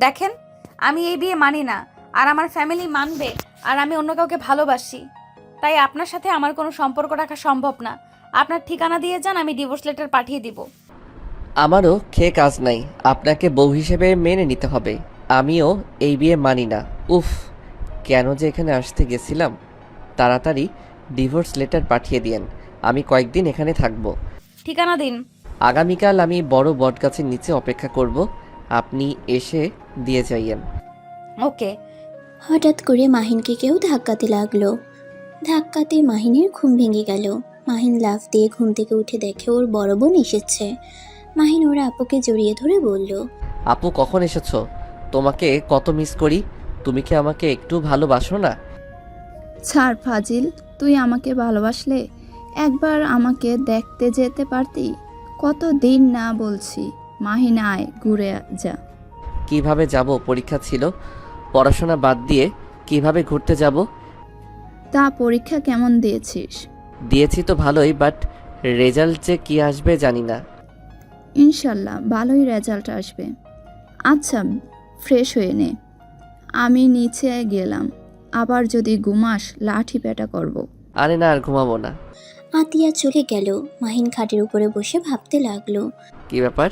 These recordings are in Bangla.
দেখেন, আমি এই বিয়ে মানি না, আর আমার ফ্যামিলি মানবে, আর আমি অন্য কাউকে ভালোবাসি। তাই আপনার সাথে আমার কোনো সম্পর্ক রাখা সম্ভব না। আপনার ঠিকানা দিয়ে যান, আমি ডিভোর্স লেটার পাঠিয়ে দিব। আমারও খেয়ে কাজ নাই, আপনাকে বউ হিসেবে মেনে নিতে হবে। আমিও এই বিয়ে মানি না। উফ, কেন যে এখানে আসতে গেছিলাম। তাড়াতাড়ি ডিভোর্স লেটার পাঠিয়ে দিয়েন, আমি কয়েকদিন এখানে থাকব। ঠিকানা দিন। আগামীকাল আমি বড় বটগাছের নিচে অপেক্ষা করব, আপনি এসে দিয়ে যাইয়েন। ওকে। হঠাৎ করে মাহিনকে কেউ ধাক্কাতে লাগলো। ধাক্কাতে মাহিনের ঘুম ভেঙে গেল। মাহিন লাফ দিয়ে ঘুম থেকে উঠে দেখে ওর বড় বোন এসেছে। মাহিন ওর আপুকে জড়িয়ে ধরে বলল, আপু কখন এসেছো? তোমাকে কত মিস করি। তুমি কি আমাকে একটু ভালোবাসো না? ছাড় ফাজিল, তুই আমাকে ভালোবাসলে একবার আমাকে দেখতে যেতে পারতি। কত দিন না বলছি। মাহিন আয়, ঘুরে যা। কিভাবে যাব? পরীক্ষা ছিল, পড়াশোনা বাদ দিয়ে কিভাবে ঘুরতে যাব? তা পরীক্ষা কেমন দিয়েছিস? দিয়েছি তো ভালোই, বাট রেজাল্ট যে কি আসবে জানি না। ইনশাল্লাহ ভালোই রেজাল্ট আসবে। আচ্ছা, ফ্রেশ হয়ে নে, আমি নিচে গেলাম। আবার যদি ঘুমাস লাঠি পেটা করব। আরে না, আর ঘুমাবো না। আতিয়া চলে গেল। মাহিন খাটের উপরে বসে ভাবতে লাগলো। কি ব্যাপার,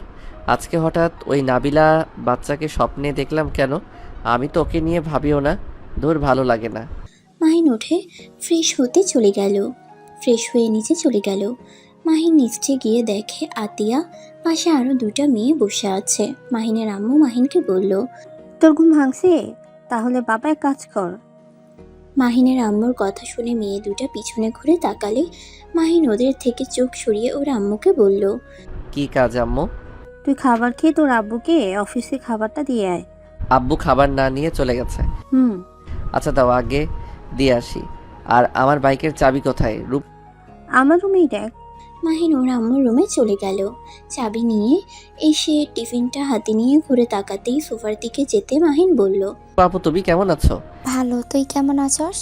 আজকে হঠাৎ ওই নাবিলা বাচ্চাকে স্বপ্নে দেখলাম কেন? আমি তো ওকে নিয়ে ভাবিও না। ধুর, ভালো লাগে না। মাহিন উঠে ফ্রেশ হতে চলে গেল। ফ্রেশ হয়ে নিচে চলে গেল। মাহিন নিচে গিয়ে দেখে আতিয়া পাশে আরো দুটা মেয়ে বসে আছে। মাহিনের আম্মু মাহিনকে বলল, তোর ঘুম ভাঙছে? তাহলে বাবা এক কাজ কর। মাহিনের আম্মুর কথা শুনে মেয়ে দুটা পিছনে ঘুরে তাকালে মাহিন ওদের থেকে চোখ সরিয়ে ওর আম্মুকে বলল, কি কাজ আম্মু? তুই খাবার খেয়ে তোর আব্বুকে অফিসে খাবারটা দিয়ে আয়। আব্বু খাবার না নিয়ে চলে গেছে। হুম। আচ্ছা দাও, আগে দিয়ে আসি। আর আমার বাইকের চাবি কোথায়? রূপ। আমার রুমেই দেখ। মাহিন ওর আম্মুর রুমে চলে গেল। চাবি নিয়ে এসে টিফিনটা হাতে নিয়ে ঘুরে তাকাতেই সোফার দিকে যেতে মাহিন বলল, আপু তুমি কেমন আছো? ভালো, তুই কেমন আছস?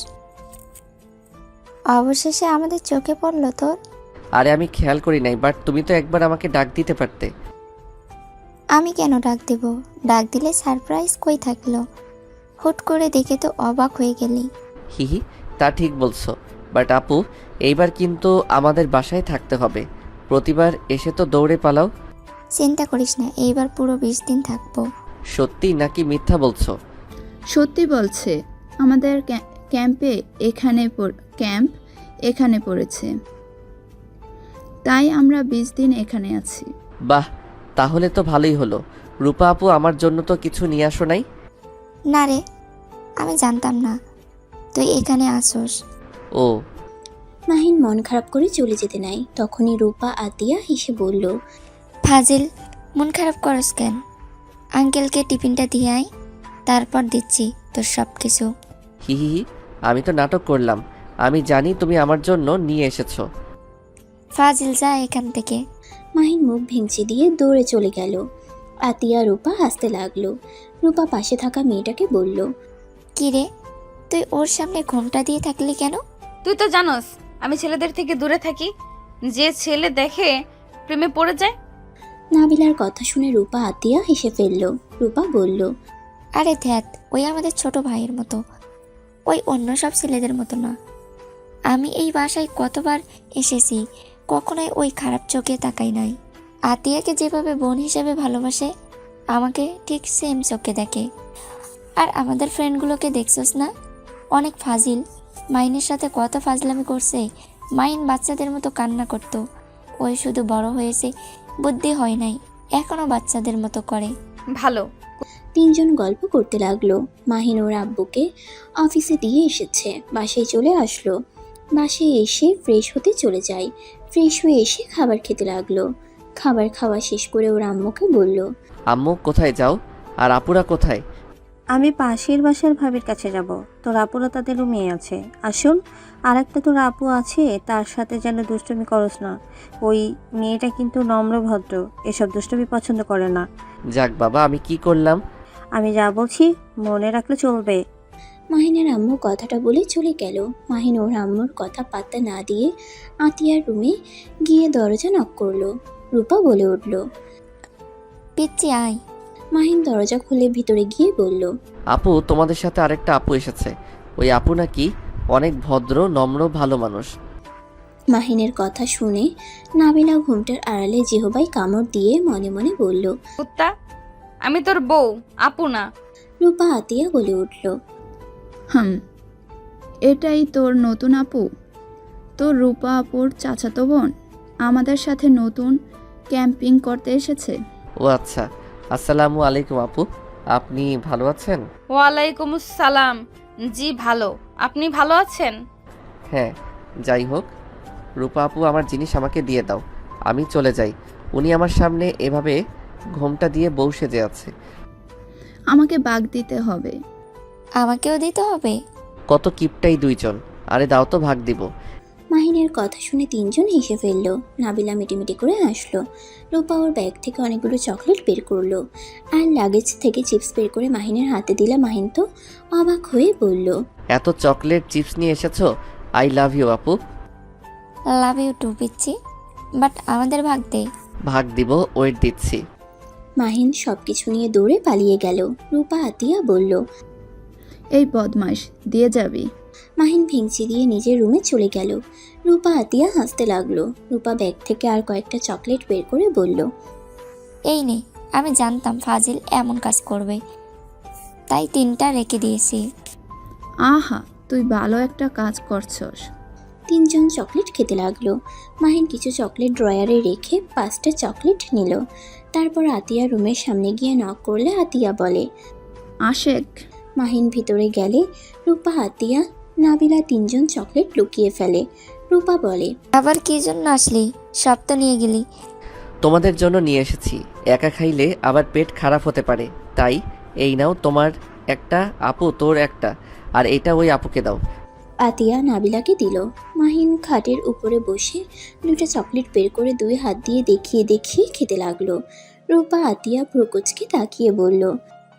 অবশেষে আমাদের চোখে পড়লো তোর। আরে আমি খেয়াল করি নাই, বাট তুমি তো একবার আমাকে ডাক দিতে পারতে। আমি কেন ডাক দেব? ডাক দিলে সারপ্রাইজ কই থাকলো? হুট করে দেখে তো অবাক হয়ে গেলি। হিহি, তা ঠিক বলছো, বাট আপু এইবার কিন্তু আমাদের বাসায় থাকতে হবে। প্রতিবার এসে তো দৌড়ে পালাও। চিন্তা করিস না, এইবার পুরো 20 দিন থাকবো। সত্যি নাকি মিথ্যা বলছো? সত্যি বলছে। আমাদের ক্যাম্প এখানে পড়েছে, তাই আমরা 20 দিন এখানে আছি। বাহ, তাহলে তো ভালোই হলো। রূপা আপু আমার জন্য তো কিছু নিয়ে আসো নাই? না রে, আমি জানতাম না তুই এখানে আসস। ও। মাহিন মন খারাপ করে চলে যেতে নাই। তখনই রূপা আতিয়া হেসে বলল, ফাজিল, মন খারাপ করস কেন? আঙ্কেলকে টিফিনটা দিয়ে আয়, তারপর দিচ্ছি তোর সব কিছু। হিহি, আমি তো নাটক করলাম। আমি জানি তুমি আমার জন্য নিয়ে এসেছো। ফাজিল, যা এখান থেকে। মাহিন মুখ ভেঙচি দিয়ে দৌড়ে চলে গেল। আতিয়া রূপা হাসতে লাগলো। রূপা পাশে থাকা মেয়েটাকে বলল, কি রে, তুই ওর সামনে ঘোমটা দিয়ে থাকলি কেন? তুই তো জানোস আমি ছেলেদের থেকে দূরে থাকি। যে ছেলে দেখে প্রেমে পড়ে যায়। নাবিলার কথা শুনে রূপা আতিয়া হেসে ফেলল। রূপা বলল, আরে ধ্যাত, ওই আমাদের ছোট ভাইয়ের মতো, ওই অন্য সব ছেলেদের মতো না। আমি এই বাসায় কতবার এসেছি, কখনোই ওই খারাপ চোখে তাকাই নাই। আতিয়াকে যেভাবে বোন হিসেবে ভালোবাসে, আমাকে ঠিক সেম চোখে দেখে। আর আমাদের ফ্রেন্ডগুলোকে দেখছস না, অনেক ফাজিল। মাইনের সাথে কত ফাজলামি করছে। মাইন বাচ্চাদের মতো কান্না করতো, ওই শুধু বড় হয়েছে, বুদ্ধি হয় নাই, এখনও বাচ্চাদের মতো করে। ভালো। তিনজন গল্প করতে লাগলো। মাহিন ওর আব্বুকে অফিসে দিয়ে এসেছে, বাসায় চলে আসলো। বাসায় এসে ফ্রেশ হতে চলে যায়। ফ্রেশ হয়ে এসে খাবার খেতে লাগলো। খাবার খাওয়া শেষ করে ওর আম্মুকে বলল, আম্মু কোথায় যাও? আর আপুরা কোথায়? আমি পাশের বাসার ভাবির কাছে যাব। তোর আপুরা তাদের রুমে আছে। আসুন, আর একটা তোর আপু আছে, তার সাথে যেন দুষ্টুমি করস না। ওই মেয়েটা কিন্তু নম্রভদ্র, এসব দুষ্টুমি পছন্দ করে না। যাক বাবা, আমি কি করলাম? আমি যা বলছি মনে রাখলে চলবে। মাহিনের আম্মু কথাটা বলে চলে গেল। মাহিন ওর আম্মুর কথা পাত্তা না দিয়ে আতিয়ার রুমে গিয়ে দরজা নক করলো। রূপা বলে উঠল, পিচ্ছি আয়। মাহিন দরজা খুলে ভিতরে গিয়ে বলল, আপু, তোমাদের সাথে আরেকটা আপু এসেছে। ওই আপু নাকি অনেক ভদ্র, নম্র, ভালো মানুষ। মাহিনের কথা শুনে নাবিলা ঘুমটার আড়ালে জিহবাই কামড় দিয়ে মনে মনে বলল। কুত্তা, আমি তোর বউ, আপু না। রূপা আতিয়া বলে উঠল, এটাই তোর নতুন আপু? তোর রূপা আপুর চাচাতো বোন আমাদের সাথে নতুন ক্যাম্পিং করতে এসেছে। ও আচ্ছা, আসসালামু আলাইকুম আপু, আপনি ভালো আছেন? ওয়ালাইকুম আসসালাম। জি ভালো, আপনি ভালো আছেন? হ্যাঁ, যাই হোক, রূপা আপু, আমার জিনিস আমাকে দিয়ে দাও, আমি চলে যাই। উনি আমার সামনে এভাবে ঘোমটা দিয়ে বউ সেজে আছে। আমাকে বাগ দিতে হবে। আমাকেও দিতে হবে? কত কিপটাই দুইজন। আরে দাও তো, ভাগ দিব। মাহিনের কথা শুনে তিনজন হেসে ফেললো। নাবিলা মিটিমিটি করে হাসলো। রূপা ওর ব্যাগ থেকে অনেকগুলো চকলেট বের করলো আর লাগেজ থেকে চিপস বের করে মাহিনের হাতে দিলা। মাহিন তো অবাক হয়ে বলল, এত চকলেট চিপস নিয়ে এসেছো? আই লাভ ইউ আপু। লাভ ইউ টু পিচ্ছি, বাট আমাদের ভাগ দে। ভাগ দিব, ওয়েট দিচ্ছি। মাহিন সবকিছু নিয়ে দৌড়ে পালিয়ে গেল। রূপা আতিয়া বলল, এই বদমাইশ, দিয়ে যাবি? মাহিন ভেঙচি দিয়ে নিজের রুমে চলে গেল। রূপা আতিয়া হাসতে লাগলো। রূপা ব্যাগ থেকে আর কয়েকটা চকলেট বের করে বলল, এই নে, আমি জানতাম ফাজিল এমন কাজ করবে, তাই 3টা রেখে দিয়েছি। আহা, তুই ভালো একটা কাজ করছস। তিনজন চকলেট খেতে লাগলো। মাহিন কিছু চকলেট ড্রয়ারে রেখে 5টা চকলেট নিল। তারপর আতিয়া রুমের সামনে গিয়ে নক করলে আতিয়া বলে, আশেক। মাহিন ভিতরে গেলে রূপা, আতিয়া, নাবিলা তিনজন চকলেট লুকিয়ে ফেলে। রূপা বলে, আবার কি জন্য আসলি? সব তো নিয়ে গেলি। তোমাদের জন্য নিয়ে এসেছি। একা খাইলে আবার পেট খারাপ হতে পারে, তাই এই নাও তোমার একটা, আপু তোর একটা, আর এটা ওই আপুকে দাও। আতিয়া নাবিলাকে দিল। মাহিন খাটের উপরে বসে 2টা চকলেট বের করে 2 হাত দিয়ে দেখিয়ে দেখিয়ে খেতে লাগলো। রূপা আতিয়া প্রকোচকে তাকিয়ে বলল,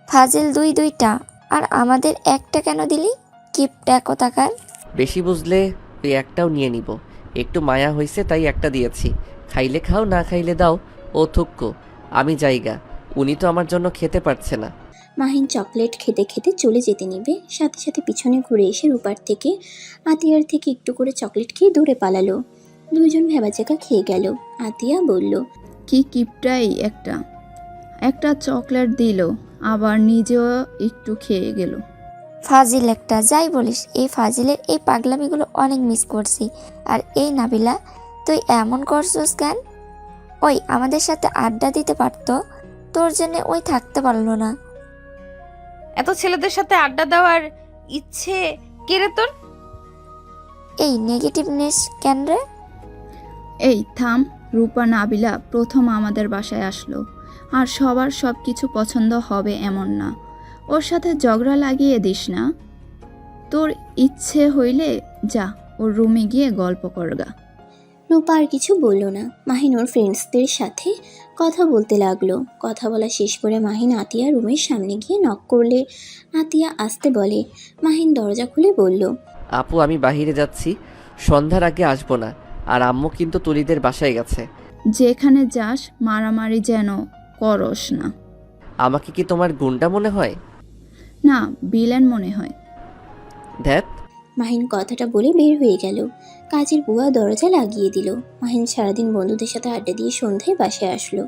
ফাজিল দুইটা, আর আমাদের একটা কেন দিলি? কিপটা কোথাকার। বেশি বুঝলে ওই একটাও নিয়ে নিব। একটু মায়া হয়েছে তাই একটা দিয়েছি। খাইলে খাও, না খাইলে দাও। ও থুক্কো, আমি জায়গা। উনি তো আমার জন্য খেতে পারছে না। মাহিন চকলেট খেতে খেতে চলে যেতে নিবে, সাথে সাথে পিছনে ঘুরে এসে রূপার থেকে আতিয়ার থেকে একটু করে চকলেট খেয়ে দূরে পালালো। দুইজন ভেবাচাকা খেয়ে গেল। আতিয়া বলল, কি কিপটাই একটা একটা চকলেট দিল, আবার নিজেও একটু খেয়ে গেল। ফাজিল একটা, যাই বলিস, এই ফাজিলের এই পাগলামিগুলো অনেক মিস করছি। আর এই নাবিলা, তুই এমন করছিস কেন? ওই আমাদের সাথে আড্ডা দিতে পারতো, তোর জন্য ওই থাকতে পারলো না। এত ছেলেদের সাথে আড্ডা দেওয়ার ইচ্ছে কে রে তোর? এই নেগেটিভনেস কেন রে? এই থাম। রূপা নাবিলা প্রথম আমাদের বাসায় আসলো, আর সবার সব কিছু পছন্দ হবে এমন না। ওর সাথে ঝগড়া লাগিয়ে দিস না। তোর ইচ্ছে হইলে যা, ওর রুমে গিয়ে গল্প করগা। রূপা আর কিছু বলল না। মাহিন ওর ফ্রেন্ডসদের সাথে কথা বলতে লাগলো। কথা বলা শেষ করে মাহিন আতিয়া রুমের সামনে গিয়ে নক করলে আতিয়া আসতে বলে। মাহিন দরজা খুলে বলল, আপু, আমি বাহিরে যাচ্ছি, সন্ধ্যার আগে আসবো না। আর আম্মু কিন্তু তুলিদের বাসায় গেছে। যেখানে যাস মারামারি যেন করস না। আমাকে কি তোমার গুন্ডা মনে হয়? না, বিলেন মনে হয়। ধ্যাত। মাহিন কথাটা বলে বের হয়ে গেল। কাজের বুয়া দরজা লাগিয়ে দিল। মাহিন সারাদিন বন্ধুদের সাথে আড্ডা দিয়ে সন্ধ্যায় বাসায় আসলো।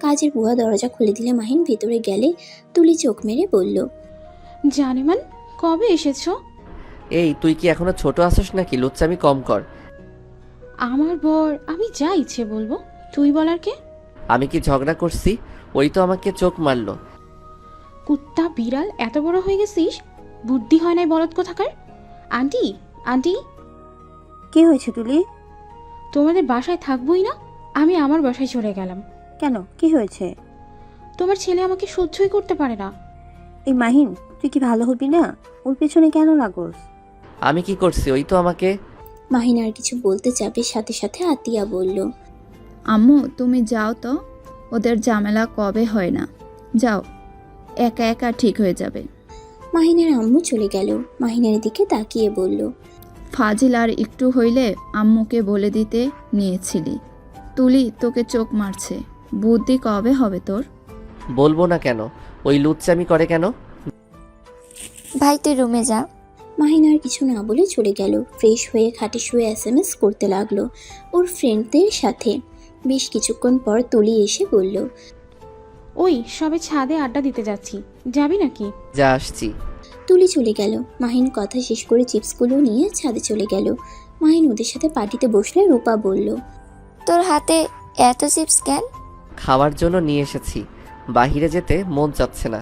কাজের বুয়া দরজা খুলে দিলে মাহিন ভেতরে গেলে তুলি চোখ মেরে বলল, জানেমান, কবে এসেছো? এই, তুই কি এখনো ছোট আছিস নাকি? লুচ্চামি কম কর। আমার বর, আমি যা ইচ্ছে বলবো, তুই বলার কে? আমি কি ঝগড়া করছি? ওই তো আমাকে চোখ মারলো। কুত্তা বিড়াল, এত বড় হয়ে গেছিস, বুদ্ধি হয় নাই বলদ কোথাকার। আন্টি, আন্টি, কি হয়েছে তুলি? তোমাদের বাসায় থাকবোই না, আমি আমার বাসায় চলে গেলাম। কেন, কি হয়েছে? তোমার ছেলে আমাকে সহ্যই করতে পারে না। এই মাহিন, তুই কি ভালো হবি না? ওর পেছনে কেন লাগোস? আমি কি করছি? ওই তো আমাকে। মাহিন আর কিছু বলতে যাবে, সাথে সাথে আতিয়া বলল, আম্মু, তুমি যাও তো, ওদের ঝামেলা কবে হয় না। যাও, একা একা ঠিক হয়ে যাবে। মাহিনের আম্মু চলে গেল। মাহিনের দিকে তাকিয়ে বলল, ফাজিল আর একটু হইলে আম্মুকে বলে দিতে নিয়েছিলি। তুলি তোকে চোখ মারছে, বুদ্ধি কবে হবে তোর? বলবো না কেন? ওই লুচ্চামি করে কেন? ভাই তুই রুমে যা। মাহিন আর কিছু না বলে চলে গেল। ফ্রেশ হয়ে খাটে শুয়ে SMS করতে লাগলো ওর ফ্রেন্ডদের সাথে। বেশ কিছুক্ষণ পর তুলি এসে বলল, ওই সবে ছাদে আড্ডা দিতে যাচ্ছি, যাবি নাকি? যা আসছি। তুলি চলে গেল। মাহিন কথা শেষ করে চিপসগুলো নিয়ে ছাদে চলে গেল। মাহিন ওদের সাথে পার্টিতে বসলে রূপা বলল, তোর হাতে এত চিপস কেন? খাওয়ার জন্য নিয়ে এসেছি, বাহিরে যেতে মন চাচ্ছে না।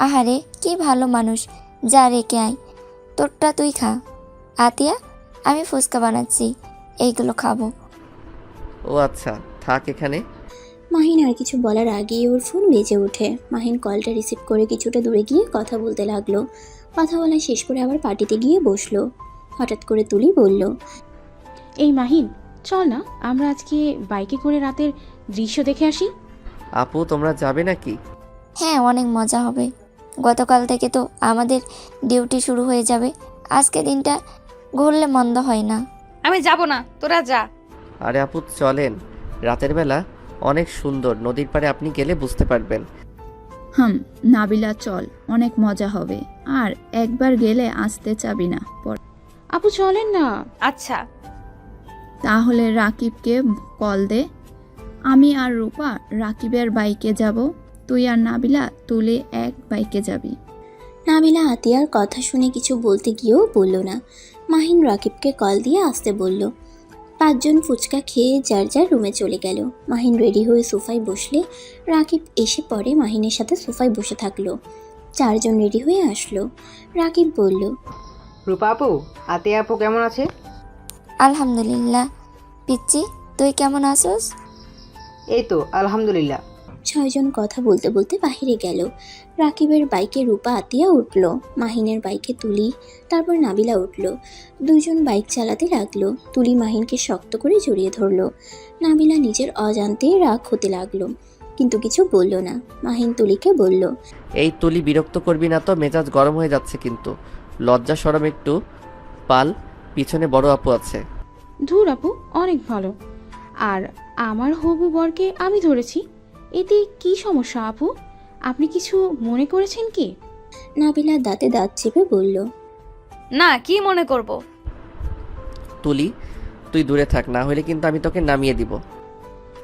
আহারে কি ভালো মানুষ, যা রেখে আয়, তোরটা তুই খা। আতিয়া, আমি ফুচকা বানাচ্ছি, এইগুলো খাবো। ও আচ্ছা, থাক এখানে। মাহিন আর কিছু বলার আগেই ওর ফোন বেজে ওঠে। মাহিন কলটা রিসিভ করে কিছুটা দূরে গিয়ে কথা বলতে লাগলো। কথা বলা শেষ করে আবার পার্টিতে গিয়ে বসলো। হঠাৎ করে তুলি বলল, এই মাহিন, চল না আমরা আজকে বাইকে করে রাতের দৃশ্য দেখে আসি। আপু তোমরা যাবে নাকি? হ্যাঁ, অনেক মজা হবে। গতকাল থেকে তো আমাদের ডিউটি শুরু হয়ে যাবে, আজকে দিনটা ঘুরলে মন্দ হয় না। আমি যাব না, তোরা যা। আরে আপু চলেন, রাতের বেলা অনেক সুন্দর, নদীর পাড়ে আপনি গেলে বুঝতে পারবেন। নাবিলা চল, অনেক মজা হবে। আর একবার গেলে আসতে চাবি না পর। আপু চলেন না। আচ্ছা। তাহলে রাকিবকে কল দে। আমি আর রূপা রাকিবের বাইকে যাব, তুই আর নাবিলা তুলে এক বাইকে যাবি। নাবিলা আতিয়ার কথা শুনে কিছু বলতে গিয়েও বলল না। মাহিন রাকিবকে কল দিয়ে আসতে বলল। 5 জন ফুচকা খেয়ে যার যার রুমে চলে গেল। মাহিন রেডি হয়ে সোফায় বসলে রাকিব এসে পরে মাহিনের সাথে সোফায় বসে থাকলো। 4 জন রেডি হয়ে আসলো। রাকিব বলল, রূপা আপু, আতিয়া আপু কেমন আছে? আলহামদুলিল্লাহ। পিচ্চি, তুই কেমন আছোস? এই তো আলহামদুলিল্লাহ। 6 জন কথা বলতে বলতে বাহিরে গেল। রাকিবের বাইকে রূপা আতিয়া উঠল, মাহিনের বাইকে তুলি, তারপর নাবিলা উঠল। 2 জন বাইক চালাতে লাগলো। তুলি মাহিনকে শক্ত করে জড়িয়ে ধরলো। নাবিলা নিজের অজান্তেই রাগ হতে লাগলো, কিন্তু কিছু বলল না। মাহিন তুলিকে বলল, এই তুলি বিরক্ত করবি না তো, মেজাজ গরম হয়ে যাচ্ছে কিন্তু। লজ্জা শরম একটু পাল, পিছনে বড় আপু আছে। ধুর আপু, অনেক ভালো। আর আমার হবু বরকে আমি ধরেছি, এতে কি সমস্যা আপু? আপনি কিছু মনে করেছেন কি? নাবিলা দাঁতে দাঁত চেপে বলল, না, কি মনে করব? তুলি তুই দূরে থাক, না হলে কিন্তু আমি তোকে নামিয়ে দিব।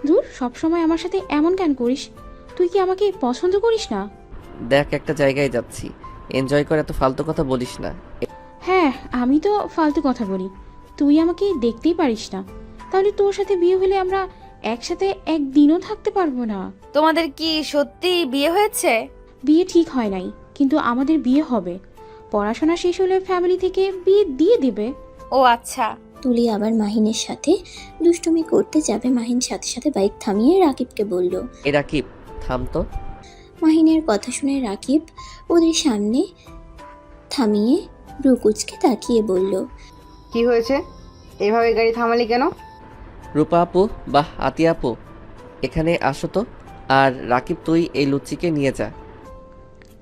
ধুর, সবসময় আমার সাথে এমন কেন করিস? তুই কি আমাকে পছন্দ করিস না? দেখ একটা জায়গায় যাচ্ছি, এনজয় করে, এত ফালতু কথা বলিস না। হ্যাঁ, আমি তো ফালতু কথা বলি, তুই আমাকে দেখতেই পারিস না। তাহলে তোর সাথে বিয়ে হলে আমরা একসাথে একদিনও থাকতে পারবো না। তোমাদের কি সত্যি বিয়ে হয়েছে? বিয়ে ঠিক হয় নাই, কিন্তু আমাদের বিয়ে হবে। পড়াশোনা শেষ হলে ফ্যামিলি থেকে বিয়ে দিয়ে দিবে। ও আচ্ছা। তুলি আবার মাহিনের সাথে দুষ্টুমি করতে যাবে। মাহিন সাথে সাথে বাইক থামিয়ে রাকিবকে বলল। এ রাকিব, থাম তো। মাহিনের কথা শুনে রাকিব ওদের সামনে থামিয়ে ব্রুকুচকে তাকিয়ে বলল, কি হয়েছে? এভাবে গাড়ি থামালি কেন? রূপা আপু, বাহ আতিয়া আপু, এখানে আসো তো। আর রাকিব তুই এই লুচিকে নিয়ে যা।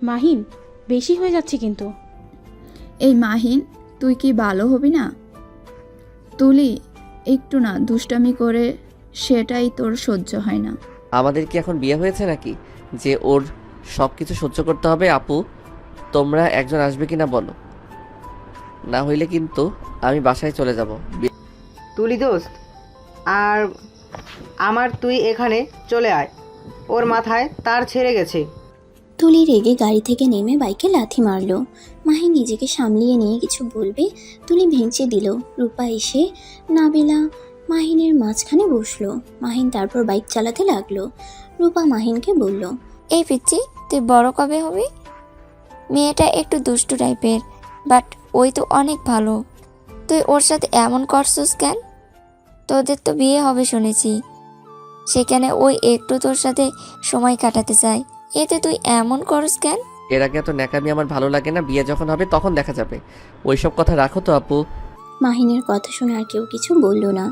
মাহিন, বেশি হয়ে যাচ্ছে কিন্তু। এই মাহিন, তুই কি ভালো হবি না? তুলি একটু না দুষ্টামি করে, সেটাই তোর সহ্য হয় না। আমাদের কি এখন বিয়ে হয়েছে নাকি যে ওর সব কিছু সহ্য করতে হবে? আপু তোমরা একজন আসবে কিনা বলো, না হইলে কিন্তু আমি বাসায় চলে যাব। তুলি দোস্ত, আর আমার তুই এখানে চলে আয়, ওর মাথায় তার ছেড়ে গেছে। তুলি রেগে গাড়ি থেকে নেমে বাইকে লাথি মারলো। মাহিন নিজেকে সামলিয়ে নিয়ে কিছু বলবে, তুলি ভেঙচে দিল। রূপা এসে নাবিলা মাহিনের মাঝখানে বসলো। মাহিন তারপর বাইক চালাতে লাগলো। রূপা মাহিনকে বলল, এই পিচ্চি, তুই বড় কবে হবি? মেয়েটা একটু দুষ্টু টাইপের, বাট ওই তো অনেক ভালো। তুই ওর সাথে এমন করছিস কেন? তোদের তো বিয়ে হবে শুনেছি, সেখানে ওই একটু তোর সাথে সময় কাটাতে চায়, এতে তুই এমন করস কেন? এর আগে এত ন্যাকামি আমার ভালো লাগে না, বিয়ে যখন হবে তখন দেখা যাবে। ওইসব কথা রাখো তো আপু। মাহিনের কথা শুনে আর কেউ কিছু বলল না।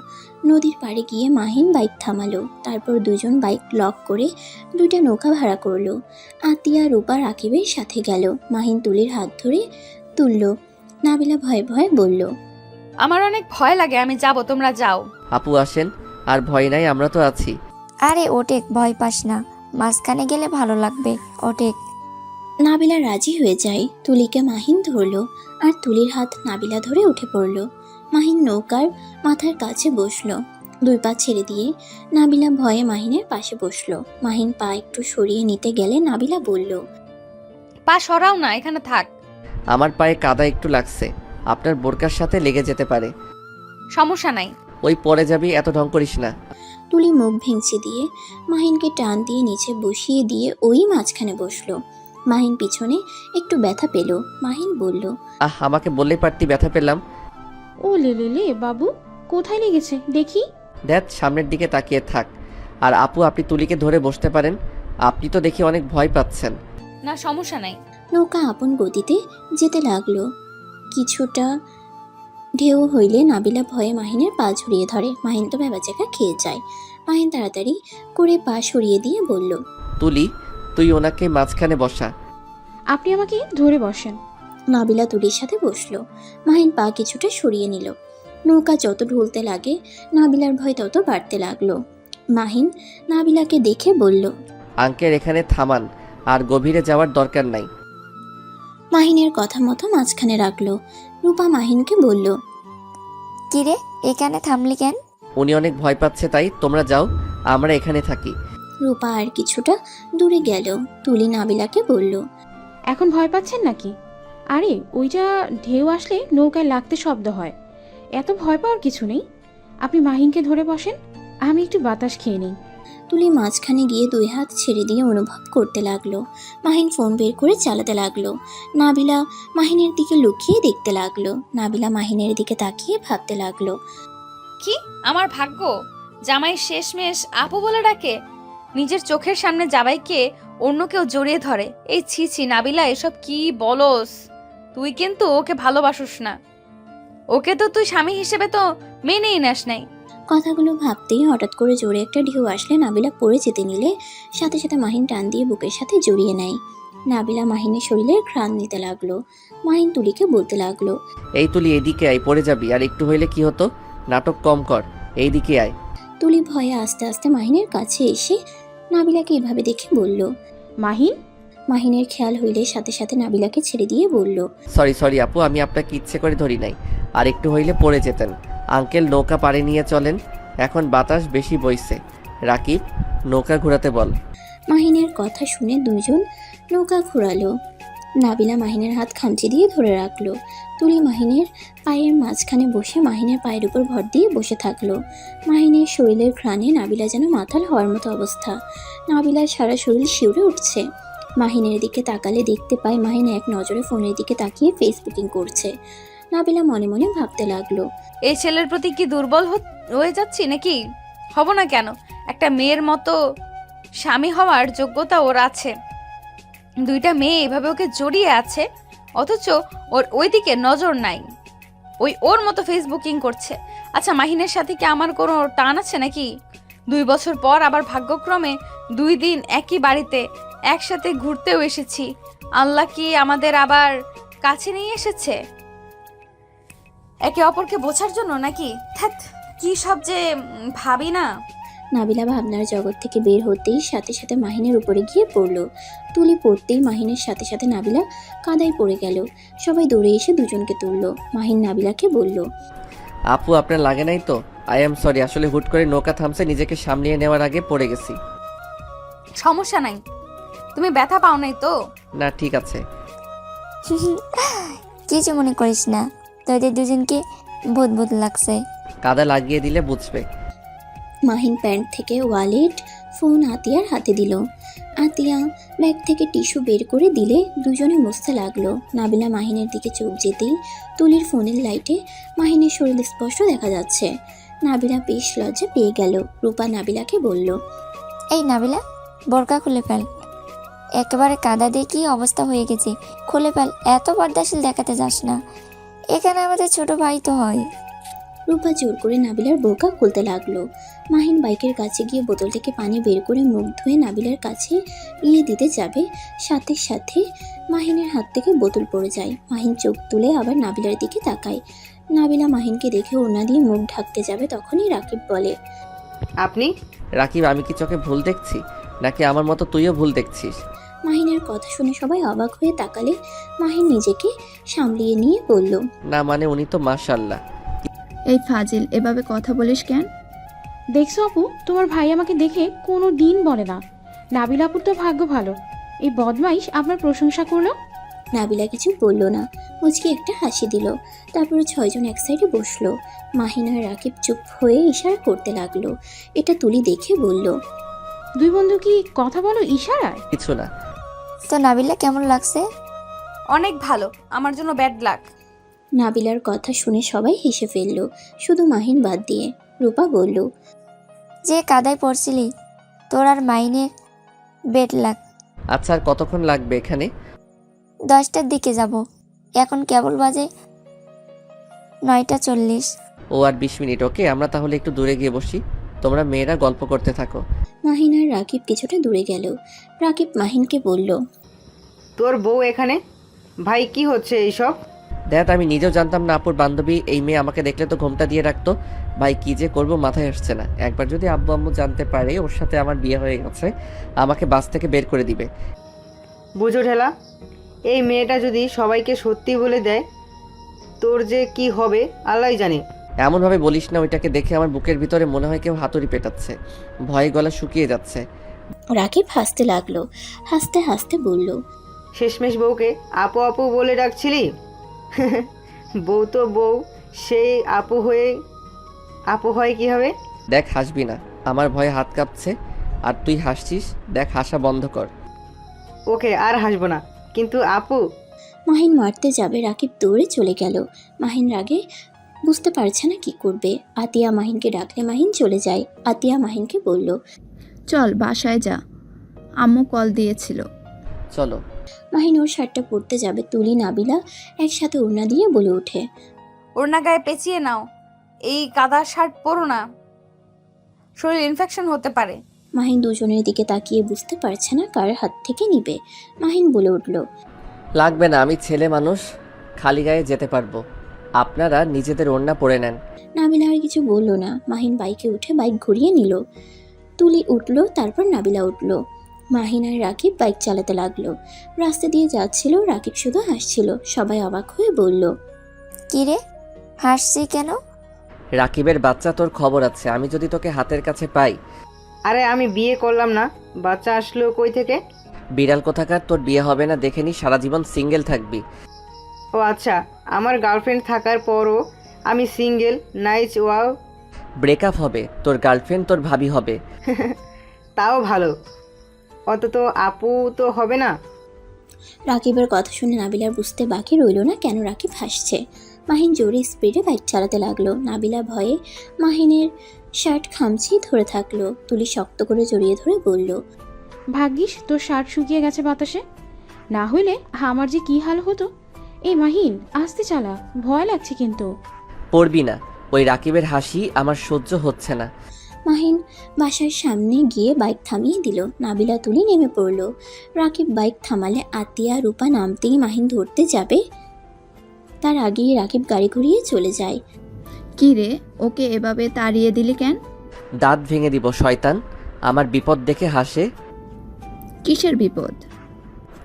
নদীর পাড়ে গিয়ে মাহিন বাইক থামালো। তারপর 2 জন বাইক লক করে 2টা নৌকা ভাড়া করলো। আতিয়া রূপা রাকিবের সাথে গেল। মাহিন তুলির হাত ধরে তুললো। নাবিলা ভয়ে ভয়ে বলল, আমার অনেক ভয় লাগে, আমি যাব, তোমরা যাও। আপু আসেন, আর ভয় নাই, আমরা তো আছি। আরে ওটে, ভয় পাস না, মাঝখানে গেলে ভালো লাগবে। ওঠে। নাবিলা রাজি হয়ে যায়। তুলিকে মাহিন ধরলো আর তুলির হাত নাবিলা ধরে উঠে পড়ল। মাহিন নৌকার মাথার কাছে বসলো। 2 পা ছেড়ে দিয়ে নাবিলা ভয়ে মাহিনের পাশে বসলো। মাহিন পা একটু সরিয়ে নিতে গেলে নাবিলা বলল, পা সরাও না, এখানে থাক। আমার পায়ে কাদা একটু লাগছে, আপনার বোরকার সাথে লেগে যেতে পারে। সমস্যা নাই। ওই পরে যাবি, এত ঢং করিস না। তুলি মুখ ভেঙচি দিয়ে মাহিনকে টান দিয়ে নিচে বসিয়ে দিয়ে ওই মাঝখানে বসলো। মাহিন পিছনে একটু ব্যথা পেল। মাহিন বলল, আমাকে বললেই পারতি, ব্যথা পেলাম। ও লে বাবু, কোথায় লেগেছে দেখি? দেখ, সামনের দিকে তাকিয়ে থাক। আর আপু, আপনি তুলিকে ধরে বসতে পারেন। আপনি তো দেখি অনেক ভয় পাচ্ছেন। না, সমস্যা নাই। নৌকা আপন গতিতে যেতে লাগলো। কিছুটা ঢেউ হইলে নাবিলা ভয়ে মাহিনের পা ঝরিয়ে ধরে। মাহিন তো বেবাচাকা খেয়ে যায়। মাহিন তাড়াতাড়ি করে পা সরিয়ে দিয়ে বলল, তুলি, তুই ওনাকে মাঝখানে বসা। আপনি আমাকে ধরে বসেন। নাবিলা তুলির সাথে বসলো। মাহিন পা কিছুটা সরিয়ে নিল। নৌকা যত ঢুলতে লাগে নাবিলার ভয় তত বাড়তে লাগলো। মাহিন নাবিলাকে দেখে বলল, আঙ্কেল, এখানে থামান, আর গভীরে যাওয়ার দরকার নাই। মাহিনের কথা মতো মাঝখানে রাখলো। রূপা মাহিনকে বলল, কিরে, এখানে থামলি কেন? উনি অনেক ভয় পাচ্ছে, তাই তোমরা যাও, আমরা এখানে থাকি। রূপা আর কিছুটা দূরে গেল। তুলি নাবিলাকে বলল, এখন ভয় পাচ্ছেন নাকি? আরে ওইটা ঢেউ আসলে নৌকায় লাগতে শব্দ হয়, এত ভয় পাওয়ার কিছু নেই। আপনি মাহিনকে ধরে বসেন, আমি একটু বাতাস খেয়ে নিই। তুলি মাঝখানে গিয়ে 2 হাত ছেড়ে দিয়ে অনুভব করতে লাগলো। মাহিন ফোন বের করে চালাতে লাগলো। নাবিলা মাহিনের দিকে লুকিয়ে দেখতে লাগলো। নাবিলা মাহিনের দিকে তাকিয়ে ভাবতে লাগলো, কি আমার ভাগ্য, জামাই শেষমেশ আপু বলে ডাকে। নিজের চোখের সামনে জামাইকে অন্য কেউ জড়িয়ে ধরে। এই ছি নাবিলা, এসব কি বলস? তুই কিন্তু ওকে ভালোবাসিস না। ওকে তো তুই স্বামী হিসেবে তো মেনেই নেস নাই। কথাগুলো ভাবতেই হঠাৎ করে জোরে একটা ঢেউ আসলে নাবিলা পড়ে যেতে নিলে সাথে সাথে মাহিন টান দিয়ে বুকের সাথে জড়িয়ে নেয়। নাবিলা মাহিনের শরীরের ঘ্রাণ নিতে লাগলো। মাহিন তুলিকে বলতে লাগলো, এই তুলি, এইদিকে আয়, পড়ে যাবি। আর একটু হইলে কি হতো, নাটক কম কর, এইদিকে আয়। তুলি ভয়ে আস্তে আস্তে মাহিনের কাছে এসে নাবিলাকে এভাবে দেখে বলল। মাহিন, মাহিনের খেয়াল হইলে সাথে সাথে নাবিলাকে ছেড়ে দিয়ে বলল, সরি আপু, আমি আপনাকে ইচ্ছে করে ধরি নাই। আর একটু হইলে পড়ে যেতেন। আঙ্কেল, নৌকা পাড়ে নিয়ে চলেন, এখন বাতাস বেশি বইছে। রাকিব, নৌকা ঘোরাতে বল। মাহিনের কথা শুনে 2 জন নৌকা ঘোরালো। নাবিলা মাহিনের হাত খামচি দিয়ে ধরে রাখলো। তুলি মাহিনের পায়ের মাঝখানে বসে মাহিনের পায়ের উপর ভর দিয়ে বসে থাকলো। মাহিনের শরীরের ঘ্রাণে নাবিলা যেন মাতাল হওয়ার মতো অবস্থা। নাবিলার সারা শরীর শিউরে উঠছে। মাহিনের দিকে তাকালে দেখতে পায় মাহিন এক নজরে ফোনের দিকে তাকিয়ে ফেসবুকিং করছে। নাবিলা মনে মনে ভাবতে লাগলো, এই ছেলের প্রতি কি দুর্বল হয়ে যাচ্ছি নাকি? হব না কেন? একটা মেয়ের মতো স্বামী হওয়ার যোগ্যতা ওর আছে। 2টা মেয়ে এভাবে ওকে জড়িয়ে আছে, অথচ ওর ওইদিকে নজর নাই। ওর মতো ফেসবুকিং করছে। আচ্ছা, মাহিনের সাথে কি আমার কোনো টান আছে নাকি? 2 বছর পর আবার ভাগ্যক্রমে 2 দিন একই বাড়িতে একসাথে ঘুরতেও এসেছি। আল্লাহ কি আমাদের আবার কাছে নিয়ে এসেছে একে অপরকে বোঝার জন্য নাকি? ধ্যাৎ, কি সব যে ভাবি না। নাবিলা ভাবনার জগৎ থেকে বের হতেই সাথে সাথে মাহিনের উপরে গিয়ে পড়ল। তুলি পড়তেই মাহিনের সাথে সাথে নাবিলা কাদায় পড়ে গেল। সবাই দৌড়ে এসে 2 জনকে তুলল। মাহিন নাবিলাকে বলল, আপু, আপনার লাগে নাই তো? আই এম সরি, আসলে হুট করে নৌকা থামছে, নিজেকে সামলিয়ে নেওয়ার আগে পড়ে গেছি। সমস্যা নাই, তুমি ব্যথা পাও নাই তো? না, ঠিক আছে। কিছু মনে করিস না, তোদের দুজনকে ভূত লাগছে। কাদা লাগিয়ে দিলে বুঝবে। মাহিন প্যান্ট থেকে ওয়ালেট, ফোন আতিয়ার হাতে দিল। আতিয়া ব্যাগ থেকে টিস্যু বের করে দিলে 2 জনে মুছতে লাগলো। নাবিলা মাহিনের দিকে চোখ যেতেই তুলির ফোনের লাইটে মাহিনের শরীর স্পষ্ট দেখা যাচ্ছে। নাবিলা বেশ লজ্জা পেয়ে গেল। রূপা নাবিলাকে বলল, এই নাবিলা, বোরকা খুলে ফেল। একেবারে কাদা দিয়ে কি অবস্থা হয়ে গেছে, খুলে ফেল। এত পর্দাশীল দেখাতে যাস না, এখানে আমাদের ছোট ভাই তো হয়। রূপা জোর করে নাবিলার বোরকা খুলতে লাগলো। মাহিন বাইকের কাছে গিয়ে বোতল থেকে পানি বের করে মুখ ধুয়ে নাবিলার কাছে দিতে যাবে, সাথে সাথে মাহিনের হাত থেকে বোতল পড়ে যায়। মাহিন চোখ তুলে আবার নাবিলার দিকে তাকায়। নাবিলা মাহিনকে দেখে ওড়না দিয়ে মুখ ঢাকতে যাবে, তখনই রাকিব বলে, আপনি? রাকিব, আমি কি চোখে ভুল দেখছি? নাকি আমার মতো তুইও ভুল দেখছিস? মাহিনের কথা শুনে সবাই অবাক হয়ে তাকালে মাহিন নিজেকে সামলিয়ে নিয়ে বলল, না মানে উনি তো মাশাআল্লাহ। এই ফাজিল, এভাবে কথা বলিস কেন? দেখছো আপু, তোমার ভাই আমাকে দেখে কোনো দিন বলে না নাবিল আপুর তো ভাগ্য ভালো, এই বদমাইশ আপনার প্রশংসা করলো। নাবিলা কিছু বলল না, মুচকি একটা হাসি দিল। তারপরে 6 জন এক সাইডে বসলো। মাহিন আর রাকিব চুপ হয়ে ইশারা করতে লাগলো। এটা তুলি দেখে বলল, দুই বন্ধু কি কথা বলো ইশারায়? কিছু না। তো নাবিলা কেমন লাগছে? অনেক ভালো, আমার জন্য ব্যাড লাক। নাবিলার কথা শুনে সবাই হেসে ফেলল, শুধু মাহিন বাদ দিয়ে। রূপা বলল, যে কাদায় পড়ছিলি, তোর আর মাইনের বেড লাগ। আচ্ছা আর কতক্ষণ লাগবে এখানে? 10টার দিকে যাব, এখন কেবল বাজে 9:40। ও আর 20 মিনিট। ওকে, আমরা তাহলে একটু দূরে গিয়ে বসি, তোমরা মেয়েরা গল্প করতে থাকো। মাহিন আর রাকিব কিছুটা দূরে গেল। রাকিব মাহিনকে বলল, তোর বউ এখানে? ভাই কি হচ্ছে এইসব? দেখ, আমি নিজেও জানতাম না আপুর বান্ধবী এই মেয়ে আমাকে দেখলে তো ঘোমটা দিয়ে রাখতো। ভাই কি যে করবো মাথায় আসছে না। একবার যদি আব্বু আম্মু জানতে পারে ওর সাথে আমার বিয়ে হয়ে গেছে, আমাকে বাস থেকে বের করে দিবে। বুঝো ঠেলা, এই মেয়েটা যদি সবাইকে সত্যি বলে দেয় তোর যে কি হবে আল্লাহই জানে। এমনভাবে বলিস না, ওইটাকে দেখে আমার বুকের ভিতরে মনে হয় কেউ হাতুড়ি পেটাচ্ছে, ভয়ে গলা শুকিয়ে যাচ্ছে। রাকিব হাসতে লাগলো। হাসতে হাসতে বলল, শেষমেশ বউকে আপু আপু বলে ডাকছিলি? বউ তো বউ, সেই আপু হয় কি হবে? দেখ, হাসবি না, আমার ভয়ে হাত কাঁপছে। আর তুই হাসছিস, দেখ হাসা বন্ধ কর। ওকে, আর হাসবো না, কিন্তু আপু। মাহিন মারতে যাবে, রাকিব দৌড়ে চলে গেল। মাহিন রাগে বুঝতে পারছে না কি করবে। আতিয়া মাহিনকে ডাকলে মাহিন চলে যায়। আতিয়া মাহিনকে বলল, চল বাসায় যা, আম্মু কল দিয়েছিল। চলো। মাহিন ওর শার্টটা পরতে যাবে, তুলি নাবিলা একসাথে ওড়না দিয়ে বলে ওঠে, ওড়না গায়ে পেঁচিয়ে নাও, এই কাদা শার্ট পরো না, শরীর ইনফেকশন হতে পারে। মাহিন দুজনের দিকে তাকিয়ে বুঝতে পারছে না কার হাত থেকে নিবে। মাহিন বলে উঠল, লাগবে না, আমি ছেলে মানুষ, খালি গায়ে যেতে পারবো। আপনারা নিজেদের ওড়না পরে নেন। নাবিলা আর কিছু বলল না। মাহিন বাইকে উঠে বাইক ঘুরিয়ে নিল। তুলি উঠল, তারপর নাবিলা উঠল। মাহিন আর রাকিব বাইক চালাতে লাগলো। রাস্তা দিয়ে যাচ্ছিল, রাকিব শুধু হাসছিল। সবাই অবাক হয়ে বলল, কি রে, হাসছি কেন? রাকিবের বাচ্চা, তোর খবর আছে। আমি যদি তোকে হাতের কাছে পাই। আরে আমি বিয়ে করলাম না, বাচ্চা আসলো কই থেকে? বিড়াল কোথাকার, তোর বিয়ে হবে না দেখে নি, সারা জীবন সিঙ্গেল থাকবি। ও আচ্ছা, আমার গার্লফ্রেন্ড থাকার পরও আমি সিঙ্গেল? Nice, wow. ব্রেকআপ হবে, তোর গার্লফ্রেন্ড তোর ভাবি হবে। তাও ভালো, অত তো আপু তো হবে না। রাকিবের কথা শুনে নাবিলার বুঝতে বাকি রইল না কেন রাকিব হাসছে। মাহিন জোরে স্পিডে বাইক চালাতে লাগলো। নাবিলা ভয়ে মাহিনের শার্ট খামচি ধরে থাকলো। তুলি শক্ত করে জড়িয়ে ধরে বলল, ভাগ্যিস তোর শার্ট শুকিয়ে গেছে বাতাসে, না হইলে আমার যে কি হাল হতো। এই মাহিন আস্তে চালা, ভয় লাগছে কিন্তু। পড়বি না, ওই রাকিবের হাসি আমার সহ্য হচ্ছে না। মাহিন বাসার সামনে গিয়ে বাইক থামিয়ে দিল। নাবিলা তুলি নেমে পড়ল। রাকিব বাইক থামালে আতিয়া রূপা নামতেই মাহিন ধরতে যাবে, তার আগেই রাকিব গাড়ি ঘুরিয়ে চলে যায়। কি রে, ওকে এভাবে তাড়িয়ে দিলি কেন? দাঁত ভেঙে দিব শয়তান, আমার বিপদ দেখে হাসে। কিসের বিপদ?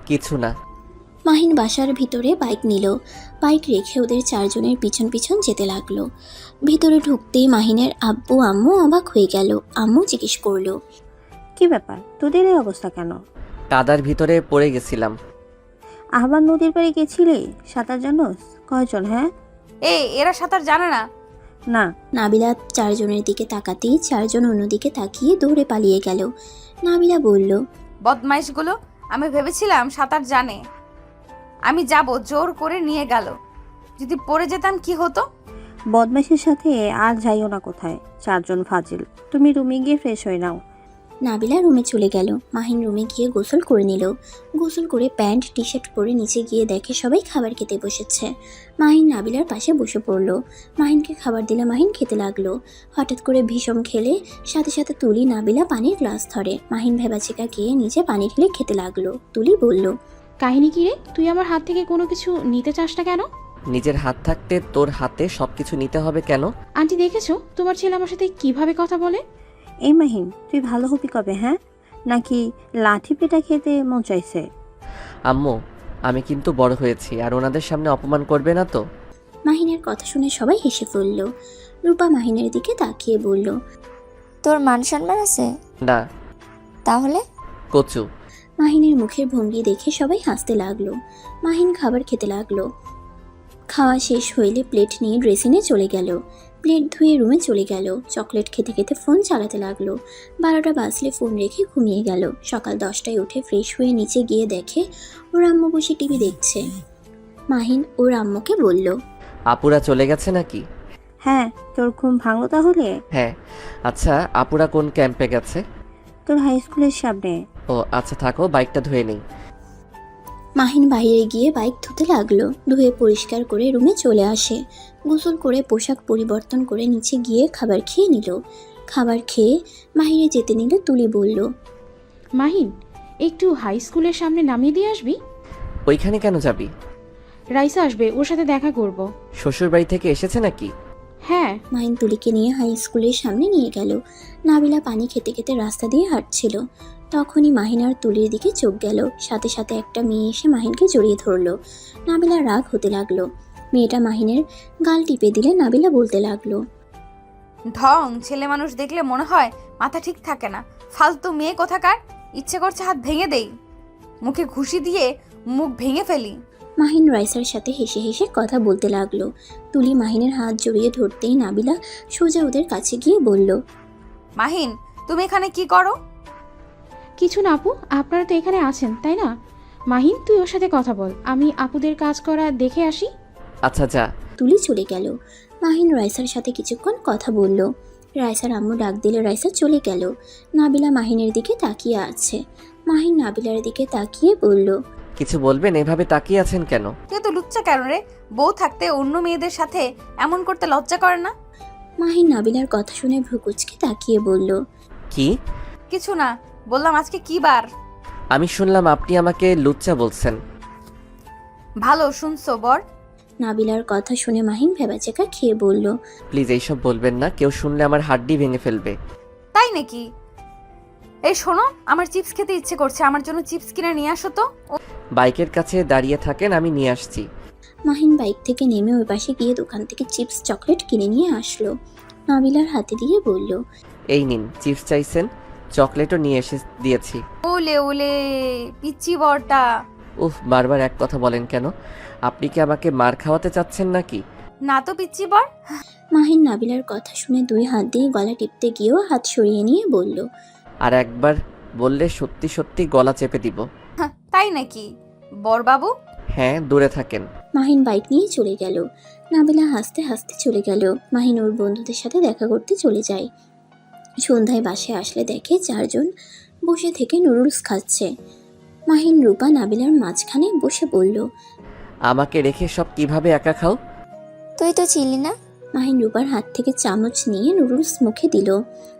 কিছু না। মাহিন বাসার ভিতরে বাইক নিল। বাইক রেখে ওদের 4 জনের পিছন পিছন যেতে লাগলো। ভিতরে ঢুকতেই মাহিনের আব্বু আম্মু অবাক হয়ে গেল। আম্মু জিজ্ঞেস করলো, কি ব্যাপার, তোদের এই অবস্থা কেন? কাদার ভিতরে পড়ে গেছিলাম। আহ্বান নদীর পাড়ে গেছিলে? সাঁতার জানোস? কয়জন? হ্যাঁ এরা সাঁতার জানে না। না। নাবিলা 4 জনের দিকে তাকাতেই 4 জন অন্যদিকে তাকিয়ে দৌড়ে পালিয়ে গেল। নাবিলা বলল, বদমাইশগুলো, আমি ভেবেছিলাম সাঁতার জানে, আমি যাব জোর করে নিয়ে গেল, যদি পড়ে যেতাম কি হতো। বদমাইশের সাথে আর যাইও না কোথায়, 4 জন ফাজিল। তুমি রুমে গিয়ে ফ্রেশ হয়ে নাও। নাবিলা রুমে চলে গেল। মাহিন রুমে গিয়ে গোসল করে নিল। গোসল করে প্যান্ট টি শার্ট পরে নিচে গিয়ে দেখে সবাই খাবার খেতে বসেছে। মাহিন নাবিলার পাশে বসে পড়ল। মাহিনকে খাবার দিলে মাহিন খেতে লাগলো। হঠাৎ করে ভীষণ খেলে সাথে সাথে তুলি নাবিলা পানির গ্লাস ধরে। মাহিন ভেবাচিকা খেয়ে নিচে পানি ঢেলে খেতে লাগলো। তুলি বলল, কাহিনী কি রে, তুই আমার হাত থেকে কোনো কিছু নিতে চাস না কেন? নিজের হাত থাকতে তোর হাতে সবকিছু নিতে হবে কেন? আন্টি দেখেছো তোমার ছেলে আমার সাথে কিভাবে কথা বলে? এই মাহিন, তুই ভালো হবি কবে? হ্যাঁ, নাকি লাঠি পেটা খেতে মন চাইছে? আম্মু, আমি কিন্তু বড় হয়েছি, আর ওনাদের সামনে অপমান করবে না তো? মাহিনের কথা শুনে সবাই হেসে ফেলল। রূপা মাহিনের দিকে তাকিয়ে বলল, তোর মান সম্মান আছে? না, তাহলে কচু। মাহিনের মুখের ভঙ্গি দেখে সবাই হাসতে লাগলো। মাহিন খাবার খেতে লাগলো। খাওয়া শেষ হইলে প্লেট নিয়ে ড্রেসিংয়ে চলে গেল। প্লেট ধুয়ে রুমে চলে গেল। চকলেট খেতে খেতে ফোন চালাতে লাগলো। 12টা বাজলে ফোন রেখে ঘুমিয়ে গেল। সকাল 10টায় উঠে ফ্রেশ হয়ে নিচে গিয়ে দেখে ওর আম্মু বসে টিভি দেখছে। মাহিন ওর আম্মুকে বলল, আপুরা চলে গেছে নাকি? হ্যাঁ, তোর ঘুম ভাঙলো তাহলে? হ্যাঁ। আচ্ছা, আপুরা কোন ক্যাম্পে গেছে? তোর হাই স্কুলের সামনে। ও আচ্ছা, থাকো, বাইকটা ধুয়ে নেই। মাহিন বাইরে গিয়ে বাইক ধুতে লাগলো। ধুয়ে পরিষ্কার করে রুমে চলে আসে। গোসল করে পোশাক পরিবর্তন করে নিচে গিয়ে খাবার খেয়ে নিল। খাবার খেয়ে মাহিনে যেতে নিলে তুলি বলল, মাহিন, একটু হাই স্কুলের সামনে নামিয়ে দিয়ে আসবি? ওইখানে কেন যাবি? রাইসা আসবে, ওর সাথে দেখা করব। শ্বশুর বাড়ি থেকে এসেছে নাকি? হ্যাঁ। মাহিন তুলিকে নিয়ে হাই স্কুলের সামনে নিয়ে গেল। নাবিলা পানি খেতে খেতে রাস্তা দিয়ে হাঁটছিল। তখনই মাহিন আর তুলির দিকে চোখ গেল। সাথে সাথে একটা মেয়ে এসে মাহিনকে জড়িয়ে ধরলো। নাবিলা রাগ হতে লাগলো। মেয়েটা মাহিনের গাল টিপে দিলে নাবিলা বলতে লাগলো, ঢং, ছেলে মানুষ দেখলে মনে হয় মাথা ঠিক থাকে না। ফালতু মেয়ে কোথাকার, ইচ্ছে করছে হাত ভেঙে দেই, মুখে ঘুষি দিয়ে মুখ ভেঙে ফেলি। মাহিন রাইসার সাথে হেসে হেসে কথা বলতে লাগলো। তুলি মাহিনের হাত জড়িয়ে ধরতেই নাবিলা সোজা ওদের কাছে গিয়ে বলল, মাহিন, তুমি এখানে কি করো? কিছু না আপু, আপনারা তো এখানে আছেন তাই না? মাহিন, তুই ওর সাথে কথা বল, আমি আপুদের কাজ করা দেখে আসি। আচ্ছা, যা। তুলি চলে গেল। মাহিন রাইসার সাথে কিছুক্ষণ কথা বলল। রাইসার আম্মু ডাক দিলে রাইসা চলে গেল। নাবিলা মাহিনের দিকে তাকিয়ে আছে। মাহিন নাবিলার দিকে তাকিয়ে বলল, কিছু বলবেন? এভাবে তাকিয়ে আছেন কেন? তুই তো লুচ্চা কেন রে? বউ থাকতে অন্য মেয়েদের সাথে এমন করতে লজ্জা করে না? মাহিন নাবিলার কথা শুনে ভ্রুকুচকে তাকিয়ে বলল, কি? কিছু না, বললাম আজকে কি বার? আমি শুনলাম আপনি আমাকে লুচ্চা বলছেন। ভালো শুনছো বর? নাবিলার কথা শুনে মাহিন ভেবাচেকা খেয়ে বলল, প্লিজ এইসব বলবেন না, কেউ শুনলে আমার হাড্ডি ভেঙে ফেলবে। তাই নাকি? এই শোনো, আমার চিপস খেতে ইচ্ছে করছে, আমার জন্য চিপস কিনে নিয়ে আসো তো। বাইকের কাছে দাঁড়িয়ে থাকেন, আমি নিয়ে আসছি। মাহিন বাইক থেকে নেমে ওই পাশে গিয়ে দোকান থেকে চিপস চকলেট কিনে নিয়ে আসলো। নাবিলার হাতে দিয়ে বলল, এই নিন, চিপস চাইছেন, চকলেটও নিয়ে এসে দিয়েছি। ওলে ওলে পিচ্চি বরটা। উফ, বারবার এক কথা বলেন কেন? আপনি কি আমাকে মার খাওয়াতে চাচ্ছেন নাকি? না তো পিচ্চি বর। মাহিন নাবিলার কথা শুনে 2 হাত দিয়ে গলা টিপতে গিয়েও হাত সরিয়ে নিয়ে বলল, আর একবার বললে সত্যি সত্যি গলা চেপে দিব। তাই নাকি বর বাবু? হ্যাঁ, দূরে থাকেন। মাহিন বাইক নিয়ে চলে গেল। নাবিলা হাসতে হাসতে চলে গেল। মাহিন ওর বন্ধুদের সাথে দেখা করতে চলে যায়। সন্ধ্যায় বাসায় আসলে দেখে 4 জন বসে থেকে নুডলস খাচ্ছে। মাহিন রূপা নাবিলার মাঝখানে বসে বলল, আমাকে রেখে সব কিভাবে একা খাও? তুই তো ছিলি না। মাহিন রূপার হাত থেকে চামচ নিয়ে নুডলস মুখে দিল।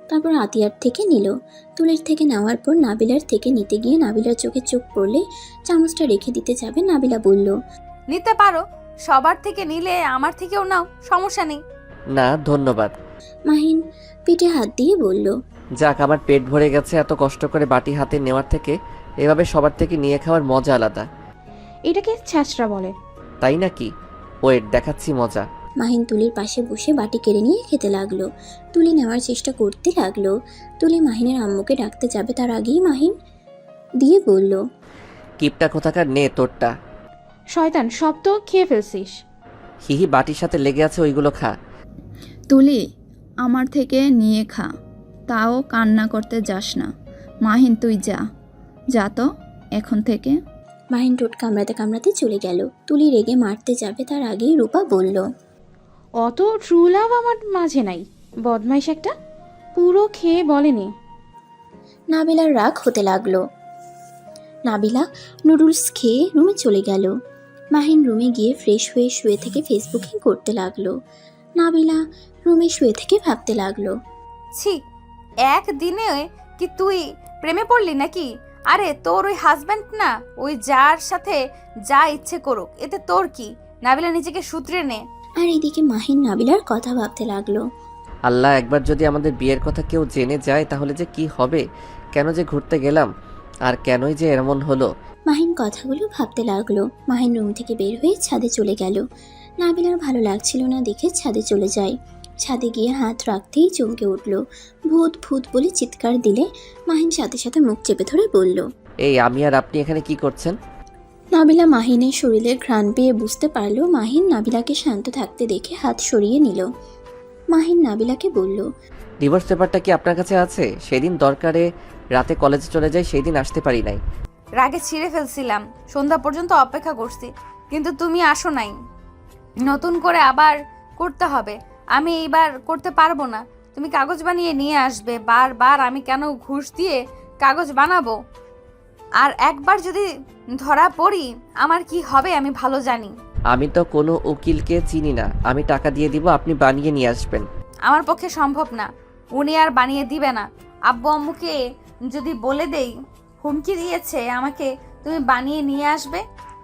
তারপর আতিয়ার থেকে নিল। তুলের থেকে নেওয়ার পর নাবিলার থেকে নিতে গিয়ে নাবিলার চোখে চোখ পড়লে চামচটা রেখে দিতে যাবে। নাবিলা বলল, নিতে পারো, সবার থেকে নিলে আমার থেকেও নাও, সমস্যা নেই। না ধন্যবাদ। মাহিন পিঠে হাত দিয়ে বলল, যাক, আমার পেট ভরে গেছে। এত কষ্ট করে বাটি হাতে নেওয়ার থেকে এভাবে সবার থেকে নিয়ে খাওয়ার মজা আলাদা। এটাকে ছ্যাঁচড়া বলে। তাই নাকি? ওয়েট, দেখাচ্ছি মজা। মাহিন তুলির পাশে বসে বাটি কেড়ে নিয়ে খেতে লাগলো। তুলি নেওয়ার চেষ্টা করতে লাগলো। তুলি মাহিনের আম্মুকে ডাকতে যাবে তার আগেই মাহিন দিয়ে বলল, কিপটা কোথাকার, নে তোরটা। শয়তান, সব তো খেয়ে ফেলছিস। হিহি, বাটির সাথে লেগে আছে, ওইগুলো খা। তুলি, আমার থেকে নিয়ে খা, তাও কান্না করতে যাস না। মাহিন, তুই যা যা তো এখন থেকে। মাহিন ঠোঁট কামড়াতে কামড়াতে চলে গেল। তুলি রেগে মারতে যাবে তার আগেই রূপা বলল, অত ট্রু লাভ আমার মাঝে নাই, বদমাইশ একটা, পুরো খেয়ে বলেনি। নাবিলার রাগ হতে লাগলো। নাবিলা নুডলস খেয়ে রুমে চলে গেল। মাহিন রুমে গিয়ে ফ্রেশ হয়ে শুয়ে থেকে ফেসবুকিং করতে লাগলো। নাবিলা রুমে শুয়ে থেকে ভাবতে লাগলো, ছি, একদিনে কি তুই প্রেমে পড়লি নাকি? আরে তোর ওই হাজব্যান্ড না, ওই যার সাথে যা ইচ্ছে করুক, এতে তোর কি? নাবিলা নিজেকে শুধরে নে। আর এদিকে মাহিন নাবিলার কথা ভাবতে লাগলো। আল্লাহ, একবার যদি আমাদের বিয়ের কথা কেউ জেনে যায় তাহলে যে কি হবে? কেন যে ঘুরতে গেলাম, আর কেনই যে এমন হলো? মাহিন কথাগুলো ভাবতে লাগলো। মাহিন রুম থেকে বের হয়ে ছাদে চলে গেল। নাবিলার ভালো লাগছিল না দেখে ছাদে চলে যায়। ছাদে গিয়ে হাত রাখতেই চমকে উঠল। ভূত ভূত বলে চিৎকার দিলে মাহিন সাথে সাথে মুখ চেপে ধরে বলল। এই, আমি আর আপনি এখানে কি করছেন? নাবিলা মাহিনের শরীরের ঘ্রাণ পেয়ে বুঝতে পারল। মাহিন নাবিলাকে শান্ত থাকতে দেখে হাত সরিয়ে নিল। মাহিন নাবিলাকে বলল। ডিভোর্স পেপারটা কি আপনার কাছে আছে? সেদিন দরকারে রাতে কলেজে চলে যাই, সেই দিন আসতে পারি নাই। রাগে ছিঁড়ে ফেলছিলাম, সন্ধ্যা পর্যন্ত অপেক্ষা করছি, কিন্তু তুমি আসো নাই। নতুন করে আবার করতে হবে, আমি এইবার করতে পারবো না। তুমি কাগজ বানিয়ে নিয়ে আসবে। বারবার আমি কেন ঘুষ দিয়ে কাগজ বানাবো? আর একবার যদি ধরা পড়ি আমার কি হবে আমি ভালো জানি। আমি তো কোনো উকিলকে চিনি না, আমি টাকা দিয়ে দিব, আপনি বানিয়ে নিয়ে আসবেন। আমার পক্ষে সম্ভব না, উনি আর বানিয়ে দিবে না। আব্বু আম্মুকে যদি বলে দেই, হুমকি দিয়েছে আমাকে, তুমি বানিয়ে নিয়ে আসবে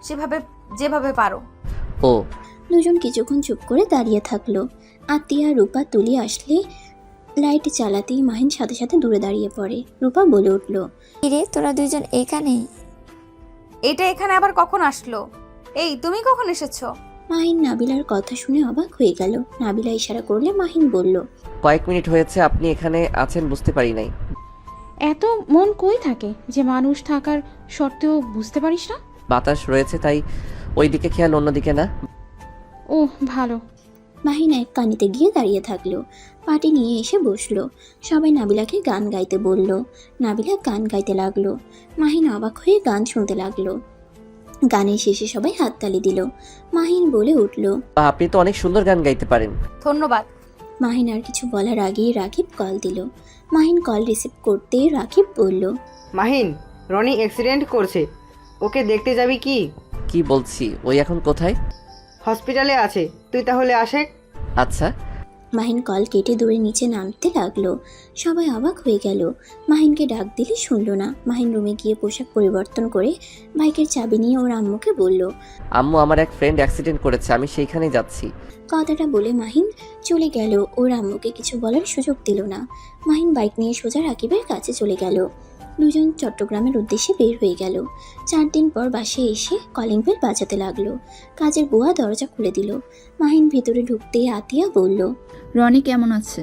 সেভাবে, যেভাবে পারো। ও, দুজন কিছুক্ষণ চুপ করে দাঁড়িয়ে থাকলো। আতিয়া রূপা তুলি আসলে লাইট চালাতেই মাহিন সাথে সাথে দূরে দাঁড়িয়ে পড়ে। রূপা বলে উঠল। কিরে তোরা দুইজন এখানে? এটা এখানে আবার কখন আসলো? এই, তুমি কখন এসেছো? মাহিন নাবিলার কথা শুনে অবাক হয়ে গেল। নাবিলা ইশারা করলে মাহিন বলল। কয়েক মিনিট হয়েছে আপনি এখানে আছেন, বুঝতে পারি নাই। এত মন কই থাকে যে মানুষ থাকার সত্ত্বেও বুঝতে পারিস না? বাতাস রয়েছে তাই ওইদিকে খেয়াল, অন্যদিকে না। ও ভালো। মাহিন এক কানিতে গিয়ে দাঁড়িয়ে থাকলো। পাটি নিয়ে এসে বসলো। সবাই নাবিলাকে গান গাইতে বলল। নাবিলা গান গাইতে লাগলো। মাহিন অবাক হয়ে গান শুনতে লাগলো। গানের শেষে সবাই হাততালি দিল। মাহিন বলে উঠল। আপনি তো অনেক সুন্দর গান গাইতে পারেন। ধন্যবাদ। মাহিন আর কিছু বলার আগেই রাকিব কল দিল। মাহিন কল রিসিভ করতে রাকিব বলল। মাহিন, রনি অ্যাক্সিডেন্ট করছে, ওকে দেখতে যাবি কি? কি বলছি, ওই এখন কোথায়? হসপিটালে আছে, তুই তাহলে আসে। আচ্ছা। মাহিন কল কেটে দৌড়ে নিচে নামতে লাগলো। সবাই অবাক হয়ে গেল। মাহিনকে ডাক দিলে শুনল না। মাহিন রুমে গিয়ে পোশাক পরিবর্তন করে বাইকের চাবি নিয়ে ওর আম্মুকে বলল। আম্মু, আমার এক ফ্রেন্ড অ্যাক্সিডেন্ট করেছে, আমি সেইখানেই যাচ্ছি। কথাটা বলে মাহিন চলে গেল। ওর আম্মুকে কিছু বলার সুযোগ দিল না। মাহিন বাইক নিয়ে সোজা রাকিবের কাছে চলে গেল। দুজন চট্টগ্রামের উদ্দেশ্যে বের হয়ে গেল। 4 দিন পর বাসায় এসে কলিং বেল বাজাতে লাগলো। কাজের বুয়া দরজা খুলে দিল। মাহিন ভিতরে ঢুকতেই আতিয়া বলল। রনি কেমন আছে?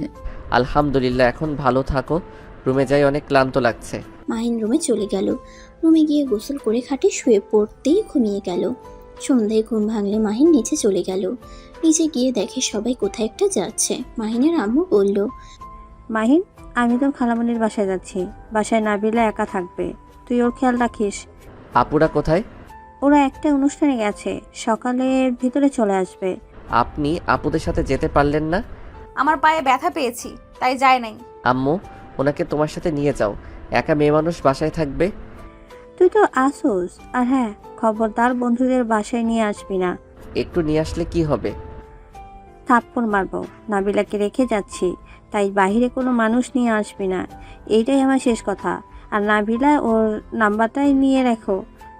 আলহামদুলিল্লাহ, এখন ভালো থাকো, রুমে যাই, অনেক ক্লান্ত লাগছে। মাহিন রুমে চলে গেল। রুমে গিয়ে গোসল করে খাটে শুয়ে পড়তেই ঘুমিয়ে গেল। সন্ধ্যায় ঘুম ভাঙলে মাহিন নিচে চলে গেল। নিচে গিয়ে দেখে সবাই কোথায় একটা যাচ্ছে। মাহিনের আম্মু বলল। মাহিন, আমি তো খালামণির বাসায় যাচ্ছি। বাসায় নাবিলা একা থাকবে, তুই ওর খেয়াল রাখিস। আপুরা কোথায়? ওরা একটা অনুষ্ঠানে গেছে, সকালের ভিতরে চলে আসবে। আপনি আপুদের সাথে যেতে পারলেন না? আমার পায়ে ব্যথা পেয়েছি, তাই যায় নাই। আম্মু, ওনাকে তোমার সাথে নিয়ে যাও, একা মেয়ে মানুষ বাসায় থাকবে। তুই তো আসোস। আর হ্যাঁ, খবরদার বন্ধুদের বাসায় নিয়ে আসবি না। একটু নিয়ে আসলে কি হবে? থাপ্পড় মারবো। নাবিলাকে রেখে যাচ্ছি, তাই বাইরে কোনো মানুষ নিয়ে আসবি না, এইটাই আমার শেষ কথা। আর নাবিলা ওর নাম্বারটাই নিয়ে রাখো,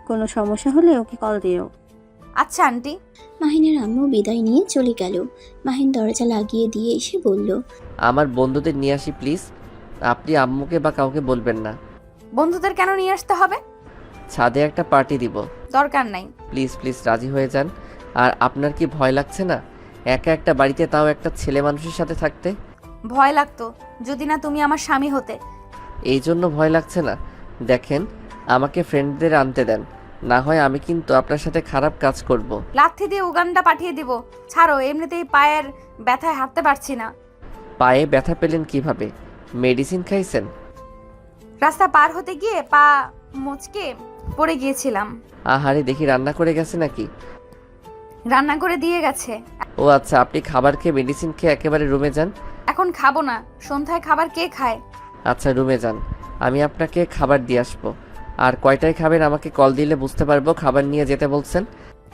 কোনো সমস্যা হলে ওকে কল দিও। আচ্ছা আন্টি। মাহিনের আম্মু বিদায় নিয়ে চলে গেল। মাহিন দরজা লাগিয়ে দিয়ে এসে বলল। আমার বন্ধুদের নিয়ে আসি প্লিজ, আপনি আম্মুকে বা কাউকে বলবেন না। বন্ধুদের কেন নিয়ে আসতে হবে? ছাদে একটা পার্টি দিব, দরকার নাই। প্লিজ প্লিজ রাজি হয়ে যান। আর আপনার কি ভয় লাগছে না একা একটা বাড়িতে, তাও একটা ছেলে মানুষের সাথে থাকতে? ভয় লাগতো যদি না তুমি আমার স্বামী হতে। এই জন্য ভয় লাগছে না? দেখেন, আমাকে ফ্রেন্ডদের আনতে দেন, না হয় আমি কিন্তু আপনার সাথে খারাপ কাজ করব। লাথি দিয়ে উগানটা পাঠিয়ে দিব। ছাড়ো, এমনিতেই পায়ের ব্যথায় হাঁটতে পারছি না। পায়ে ব্যথা পেলেন কিভাবে? মেডিসিন খাইছেন? রাস্তা পার হতে গিয়ে পা মুচকে পড়ে গিয়েছিলাম। আহারে, দেখি রান্না করে গেছে নাকি? রান্না করে দিয়ে গেছে। ও আচ্ছা, আপনি খাবার খেয়ে মেডিসিন খেয়ে একেবারে রুমে যান। এখন খাবো না, সন্ধ্যায় খাবার কে খায়? আচ্ছা, রুমে যান, আমি আপনাকে খাবার দিয়ে আসবো। আর কয়টায় খাবেন আমাকে কল দিলে বুঝতে পারবো খাবার নিয়ে যেতে বলছেন।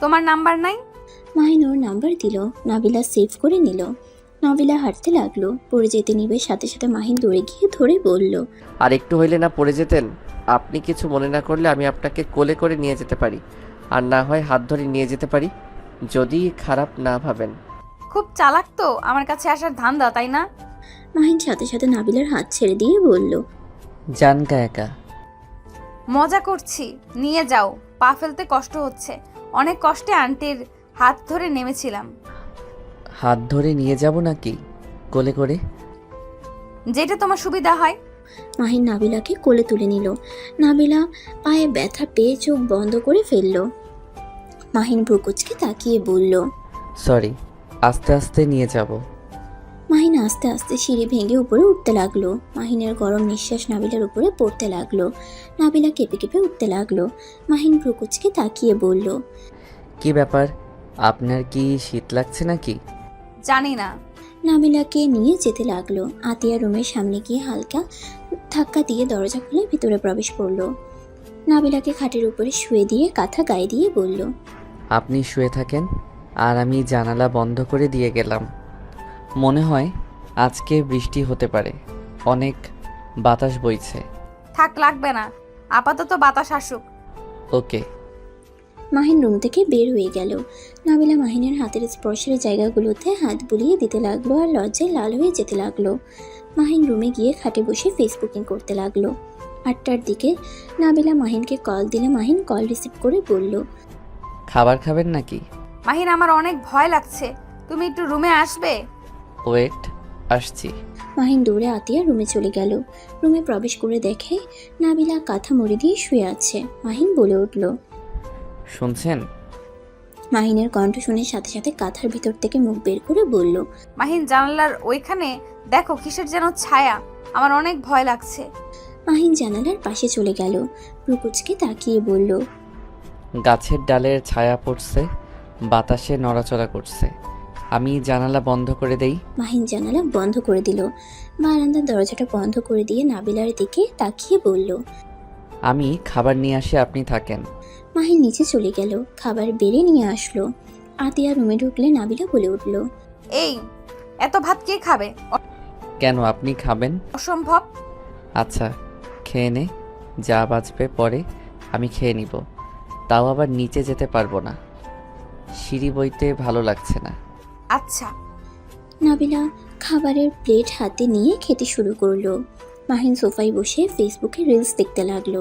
তোমার নাম্বার নাই? মাহিন ওর নাম্বার দিল। নাবিলা সেভ করে নিল। নাবিলা হাঁটতে লাগলো। পড়ে যেতে নিবে সাথে সাথে মাহিন দৌড়ে গিয়ে ধরে বলল। আর একটু হইলে না পড়ে যেতেন? আপনি কিছু মনে না করলে আমি আপনাকে কোলে করে নিয়ে যেতে পারি, আর না হয় হাত ধরে নিয়ে যেতে পারি, যদি খারাপ না ভাবেন। খুব চালাক তো আমার কাছে আসার ধান্দা, তাই না? মাহিন সাথে সাথে নাবিলার হাত ছেড়ে দিয়ে বলল, জানকা একা। মজা করছি, নিয়ে যাও। পা ফেলতে কষ্ট হচ্ছে, অনেক কষ্টে আন্টির হাত ধরে নেমেছিলাম। হাত ধরে নিয়ে যাব নাকি কোলে করে? যেটা তোমার সুবিধা হয়। মাহিন নাবিলাকে কোলে তুলে নিল। নাবিলা পায়ে ব্যথা পেয়ে চোখ বন্ধ করে ফেলল। মাহিন ভ্রুকুচকে তাকিয়ে বলল, সরি, আস্তে আস্তে নিয়ে যাব। মাহিন আস্তে আস্তে সিঁড়ি ভেঙে উপরে উঠতে লাগলো। মাহিনের গরম নিঃশ্বাস নাবিলার উপরে পড়তে লাগলো। নাবিলা কেঁপে কেঁপে উঠতে লাগলো। মাহিন ভ্রুকুচকে তাকিয়ে বলল, কি ব্যাপার, আপনার কি শীত লাগছে নাকি? জানি না। নাবিলাকে নিয়ে যেতে লাগলো। আতিয়া রুমের সামনে গিয়ে হালকা ধাক্কা দিয়ে দরজা খুলে ভিতরে প্রবেশ করলো। নাবিলাকে খাটের উপরে শুয়ে দিয়ে কাঁথা গায়ে দিয়ে বলল, আপনি শুয়ে থাকেন, আর আমি জানালা বন্ধ করে দিয়ে গেলাম। মনে হয় আজকে বৃষ্টি হতে পারে, অনেক বাতাস বইছে। থাক, লাগবে না, আপাতত বাতাস আসুক। ওকে। মাহিন রুম থেকে বের হয়ে গেল। নাবিলা মাহিনের হাতের স্পর্শের জায়গাগুলোতে হাত বুলিয়ে দিতে লাগলো আর লজ্জায় লাল হয়ে যেতে লাগলো। মাহিন রুমে গিয়ে খাটে বসে ফেসবুকিং করতে লাগলো। 8টার দিকে নাবিলা মাহিনকে কল দিলে মাহিন কল রিসিভ করে বলল, খাবার খাবেন নাকি? মাহিন, আমার অনেক ভয় লাগছে, তুমি একটু রুমে আসবে? ওয়েট, আসছি। মাহিন দৌড়ে আতিয়া রুমে চলে গেল। রুমে প্রবেশ করে দেখে নাবিলা কাঁথা মুড়ি দিয়ে শুয়ে আছে। মাহিন বলে উঠল। শুনছেন? মাহিনের কণ্ঠ শুনে সাথে সাথে কাঁথার ভিতর থেকে মুখ বের করে বলল, মাহিন, জানালার ওইখানে দেখো কিসের যেন ছায়া, আমার অনেক ভয় লাগছে। মাহিন জানালার পাশে চলে গেল। রুকুচকে তাকিয়ে বলল, গাছের ডালের ছায়া পড়ছে, বাতাসে নড়াচড়া করছে। আমি জানালা বন্ধ করে দেই। মাহিন জানালা বন্ধ করে দিল। বারান্দার দরজাটা বন্ধ করে দিয়ে নাবিলার দিকে তাকিয়ে বলল, আমি খাবার নিয়ে আসি, আপনি থাকেন। মাহিন নিচে চলে গেল। খাবার বেড়ে নিয়ে আসলো। আতিয়া রুমে ঢুকলে নাবিলা বলে উঠল, এই এত ভাত কে খাবে? কেন, আপনি খাবেন? অসম্ভব। আচ্ছা, খেয়ে নে, যা বাঁচবে পরে আমি খেয়ে নিব। তাও আবার নিচে যেতে পারবো না, সিঁড়ি বইতে ভালো লাগছে না। আচ্ছা। নাবিলা খাবারের প্লেট হাতে নিয়ে খেতে শুরু করলো। মাহিন সোফায় বসে ফেসবুকে রিলস দেখতে লাগলো।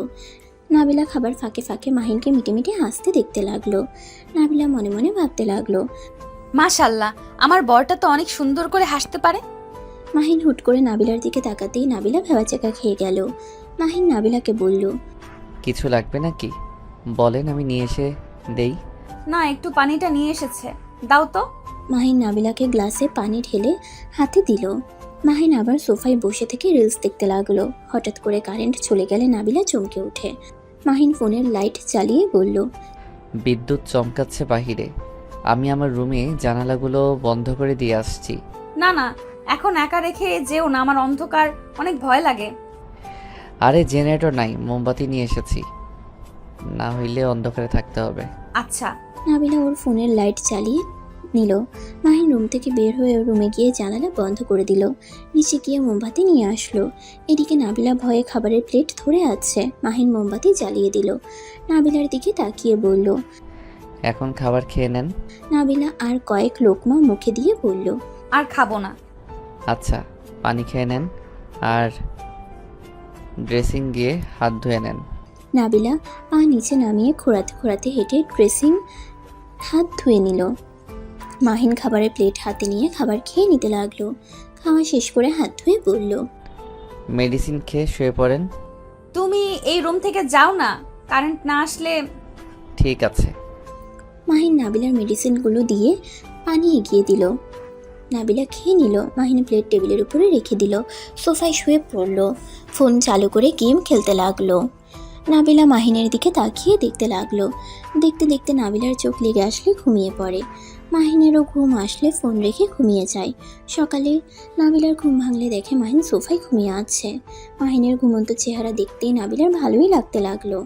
নাবিলা খাবার ফাঁকে ফাঁকে মাহিনকে মিটে মিটে হাসতে দেখতে লাগলো। নাবিলা মনে মনে ভাবতে লাগলো, মাশাল্লাহ, আমার বরটা তো অনেক সুন্দর করে হাসতে পারে। মাহিন হুট করে নাবিলার দিকে তাকাতেই নাবিলা ভেবাচাকা খেয়ে গেল। মাহিন নাবিলাকে বলল, কিছু লাগবে নাকি বলেন, আমি নিয়ে এসে দেই। না, একটু পানিটা নিয়ে এসেছে, দাও তো। মাহিন নাবিলাকে গ্লাসে পানি ঢেলে হাতে দিল। মাহিন আবার সোফায় বসে থেকে রিলস দেখতে লাগলো। হঠাৎ করে কারেন্ট চলে গেলে নাবিলা চমকে ওঠে। মাহিন ফোনের লাইট চালিয়ে বলল, বিদ্যুৎ চমকাচ্ছে বাহিরে, আমি আমার রুমে জানালাগুলো বন্ধ করে দিয়ে আসছি। না না, এখন একা রেখে যেও না, আমার অন্ধকার অনেক ভয় লাগে। আরে জেনারেটর নাই, মোমবাতি নিয়ে এসেছি, না হইলে অন্ধকারে থাকতে হবে। আচ্ছা। নাবিলা ওর ফোনের লাইট চালিয়ে নিল। মাহিন রুম থেকে বের হয়ে রুমে গিয়ে জানালা বন্ধ করে দিল। নিচে গিয়ে মোমবাতি নিয়ে আসলো। এদিকে নাবিলা ভয়ে খাবারের প্লেট ধরে আছে। মাহিন মোমবাতি জ্বালিয়ে দিল। নাবিলার দিকে তাকিয়ে বলল, এখন খাবার খেয়ে নেন। নাবিলা আর কয়েক লোকমা মুখে দিয়ে বলল, আর খাবো না। আচ্ছা, পানি খেয়ে নেন আর ড্রেসিং গিয়ে হাত ধুয়ে নেন। নাবিলা পা নিচে নামিয়ে খোঁড়াতে খোঁড়াতে হেঁটে ড্রেসিং হাত ধুয়ে নিল। মাহিন খাবারের প্লেট হাতে নিয়ে খাবার খেয়ে নিতে লাগলো। খাওয়া শেষ করে হাত ধুয়ে বলল, মেডিসিন খেয়ে শুয়ে পড়েন। তুমি এই রুম থেকে যাও না, কারেন্ট না আসলে। ঠিক আছে। মাহিন নাবিলার মেডিসিনগুলো দিয়ে পানি এগিয়ে দিল। নাবিলা খেয়ে নিল। মাহিন প্লেট টেবিলের উপরে রেখে দিল। সোফায় শুয়ে পড়ল। ফোন চালু করে গেম খেলতে লাগলো। নাবিলা মাহিনের দিকে তাকিয়ে দেখতে লাগলো। দেখতে দেখতে নাবিলার চোখ লেগে আসলে ঘুমিয়ে পড়ে। মাহিনেরও ঘুম আসলে ফোন রেখে ঘুমিয়ে যায়। সকালে নাবিলার ঘুম ভাঙলে দেখে মাহিন সোফায় ঘুমিয়ে আছে। মাহিনের ঘুমন্ত চেহারা দেখতেই নাবিলার ভালোই লাগতে লাগলো।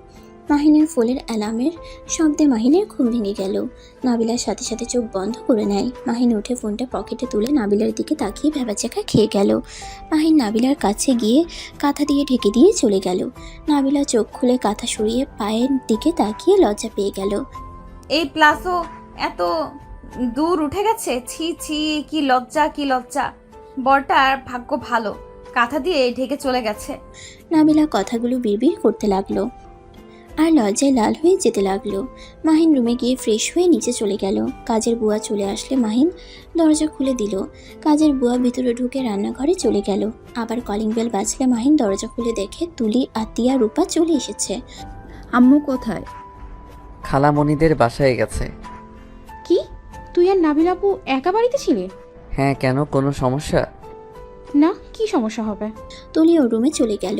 মাহিনের ফোনের অ্যালার্মের শব্দে মাহিনের ঘুম ভেঙে গেল। নাবিলার সাথে সাথে চোখ বন্ধ করে নেয়। মাহিন উঠে ফোনটা পকেটে তুলে নাবিলার দিকে তাকিয়ে ভেবাচাকা খেয়ে গেল। মাহিন নাবিলার কাছে গিয়ে কাঁথা দিয়ে ঢেকে দিয়ে চলে গেল। নাবিলা চোখ খুলে কাঁথা সরিয়ে পায়ের দিকে তাকিয়ে লজ্জা পেয়ে গেল। এই প্লাসও এত দূর উঠে গেছে, ছি ছি, কি লজ্জা কি লজ্জা। বরটার ভাগ্য ভালো, কাঁথা দিয়ে ঢেকে চলে গেছে। নাবিলা কথাগুলো বিড়বিড় করতে লাগলো আর লজ্জায় লাল হয়ে যেতে লাগলো। মাহিন রুমে গিয়ে ফ্রেশ হয়ে নিচে চলে গেল। কাজের বুয়া চলে আসলে মাহিন দরজা খুলে দিল। কাজের বুয়া ভিতরে ঢুকে রান্নাঘরে চলে গেল। আবার কলিং বেল বাজলে মাহিন দরজা খুলে দেখে তুলি, আতিয়া, রূপা চলে এসেছে। আম্মু কোথায়? খালামণিদের বাসায় গেছে। কি, তুই আর নাবিল আপু একা বাড়িতে ছিলে? হ্যাঁ, কেন কোনো সমস্যা? না, কি সমস্যা হবে? তুলি ওর রুমে চলে গেল।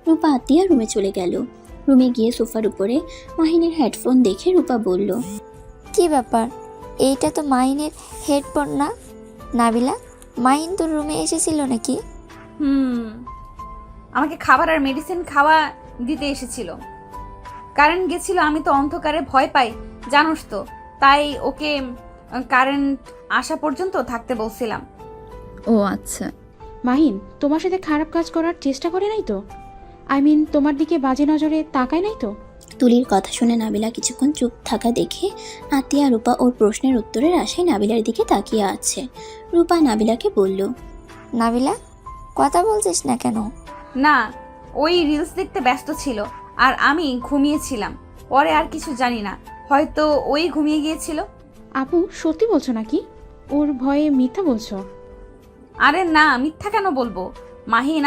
রূপা আতিয়া রুমে চলে গেল। রুমে গিয়ে সোফার উপরে মাহিনের হেডফোন দেখে রূপা বলল, কি ব্যাপার, এইটা তো মাহিনের হেডফোন না? নাবিলা, মাহিন তোর রুমে এসেছিল নাকি? আমাকে খাবার আর মেডিসিন খাওয়া দিতে এসেছিল। কারেন্ট গেছিল, আমি তো অন্ধকারে ভয় পাই জানোস তো, তাই ওকে কারেন্ট আসা পর্যন্ত থাকতে বলছিলাম। ও আচ্ছা। মাহিন তোমার সাথে খারাপ কাজ করার চেষ্টা করে নাই তো? তোমার দিকে বাজে নজরে তাকায় নাই তো? তুলির কথা শুনে নাবিলা কিছুক্ষণ চুপ থাকা দেখে আতিয়া রূপা ওর প্রশ্নের উত্তরের আশায় নাবিলার দিকে তাকিয়ে আছে। রূপা নাবিলাকে বলল, নাবিলা, কথা বলছিস না কেন? না, ওই রিলস দেখতে ব্যস্ত ছিল আর আমি ঘুমিয়েছিলাম। পরে আর কিছু জানি না, হয়তো ওই ঘুমিয়ে গিয়েছিল। আপু সত্যি বলছো নাকি? ওর ভয়ে মিথ্যা বলছো? আরে না, মিথ্যা কেন বলবো? মাহিন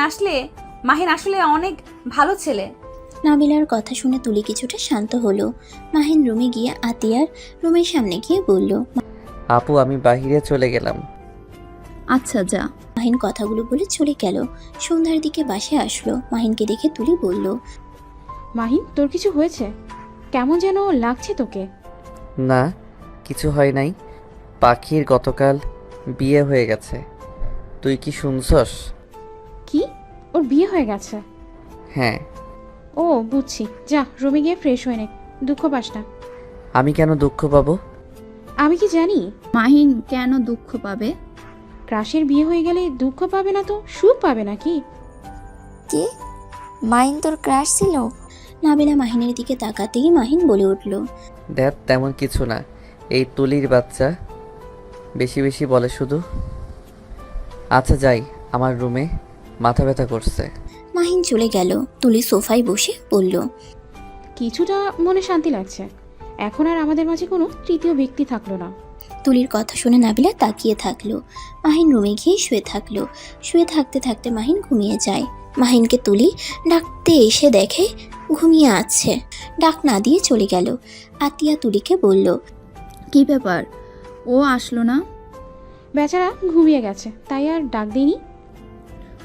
আসলে অনেক ভালো ছেলে। নাবিলার কথা শুনে তুলি কিছুটা শান্ত হলো। মাহিন রুমে গিয়ে আতিয়ার রুমের সামনে গিয়ে বলল, আপু, আমি বাহিরে চলে গেলাম। আচ্ছা যা। মাহিন কথাগুলো বলে চলে গেল। সন্ধ্যার দিকে বাসায় আসলো। মাহিনকে দেখে তুলি বলল, মাহিন, তোর কিছু হয়েছে? কেমন যেন লাগছে তোকে। না, কিছু হয় নাই। পাখির গতকাল বিয়ে হয়ে গেছে। তুই কি শুনছস? কি, ওর বিয়ে হয়ে গেছে? হ্যাঁ। ও বুঝছি, যা রুমে গিয়ে ফ্রেশ হয়ে নে, দুঃখ পাস না। আমি কেন দুঃখ পাবো? আমি কি জানি? মাহিন কেন দুঃখ পাবে? ক্রাশের বিয়ে হয়ে গেলে দুঃখ পাবে না তো সুখ পাবে নাকি? কি, মাহিন তোর ক্রাশ ছিল? নাবিলা মাহিনের দিকে তাকাতেই মাহিন বলে উঠল, দেখ, তেমন কিছু না। এই তুলির বাচ্চা বেশি বেশি বলে শুধু। আচ্ছা যাই, আমার রুমে মাথা ব্যথা করছে। মাহিন চলে গেল। তুলি সোফায় বসে বলল, কিছুটা মনে শান্তি লাগছে। এখন আর আমাদের মাঝে কোনো তৃতীয় ব্যক্তি থাকলো না। তুলির কথা শুনে নাবিলা তাকিয়ে থাকলো। মাহিন রুমে গিয়ে শুয়ে থাকলো। শুয়ে থাকতে থাকতে মাহিন ঘুমিয়ে যায়। মাহিনকে তুলি ডাকতে এসে দেখে ঘুমিয়ে আছে। ডাক না দিয়ে চলে গেল। আতিয়া তুলিকে বলল, কি ব্যাপার, ও আসলো না? বেচারা ঘুমিয়ে গেছে, তাই আর ডাক দিইনি।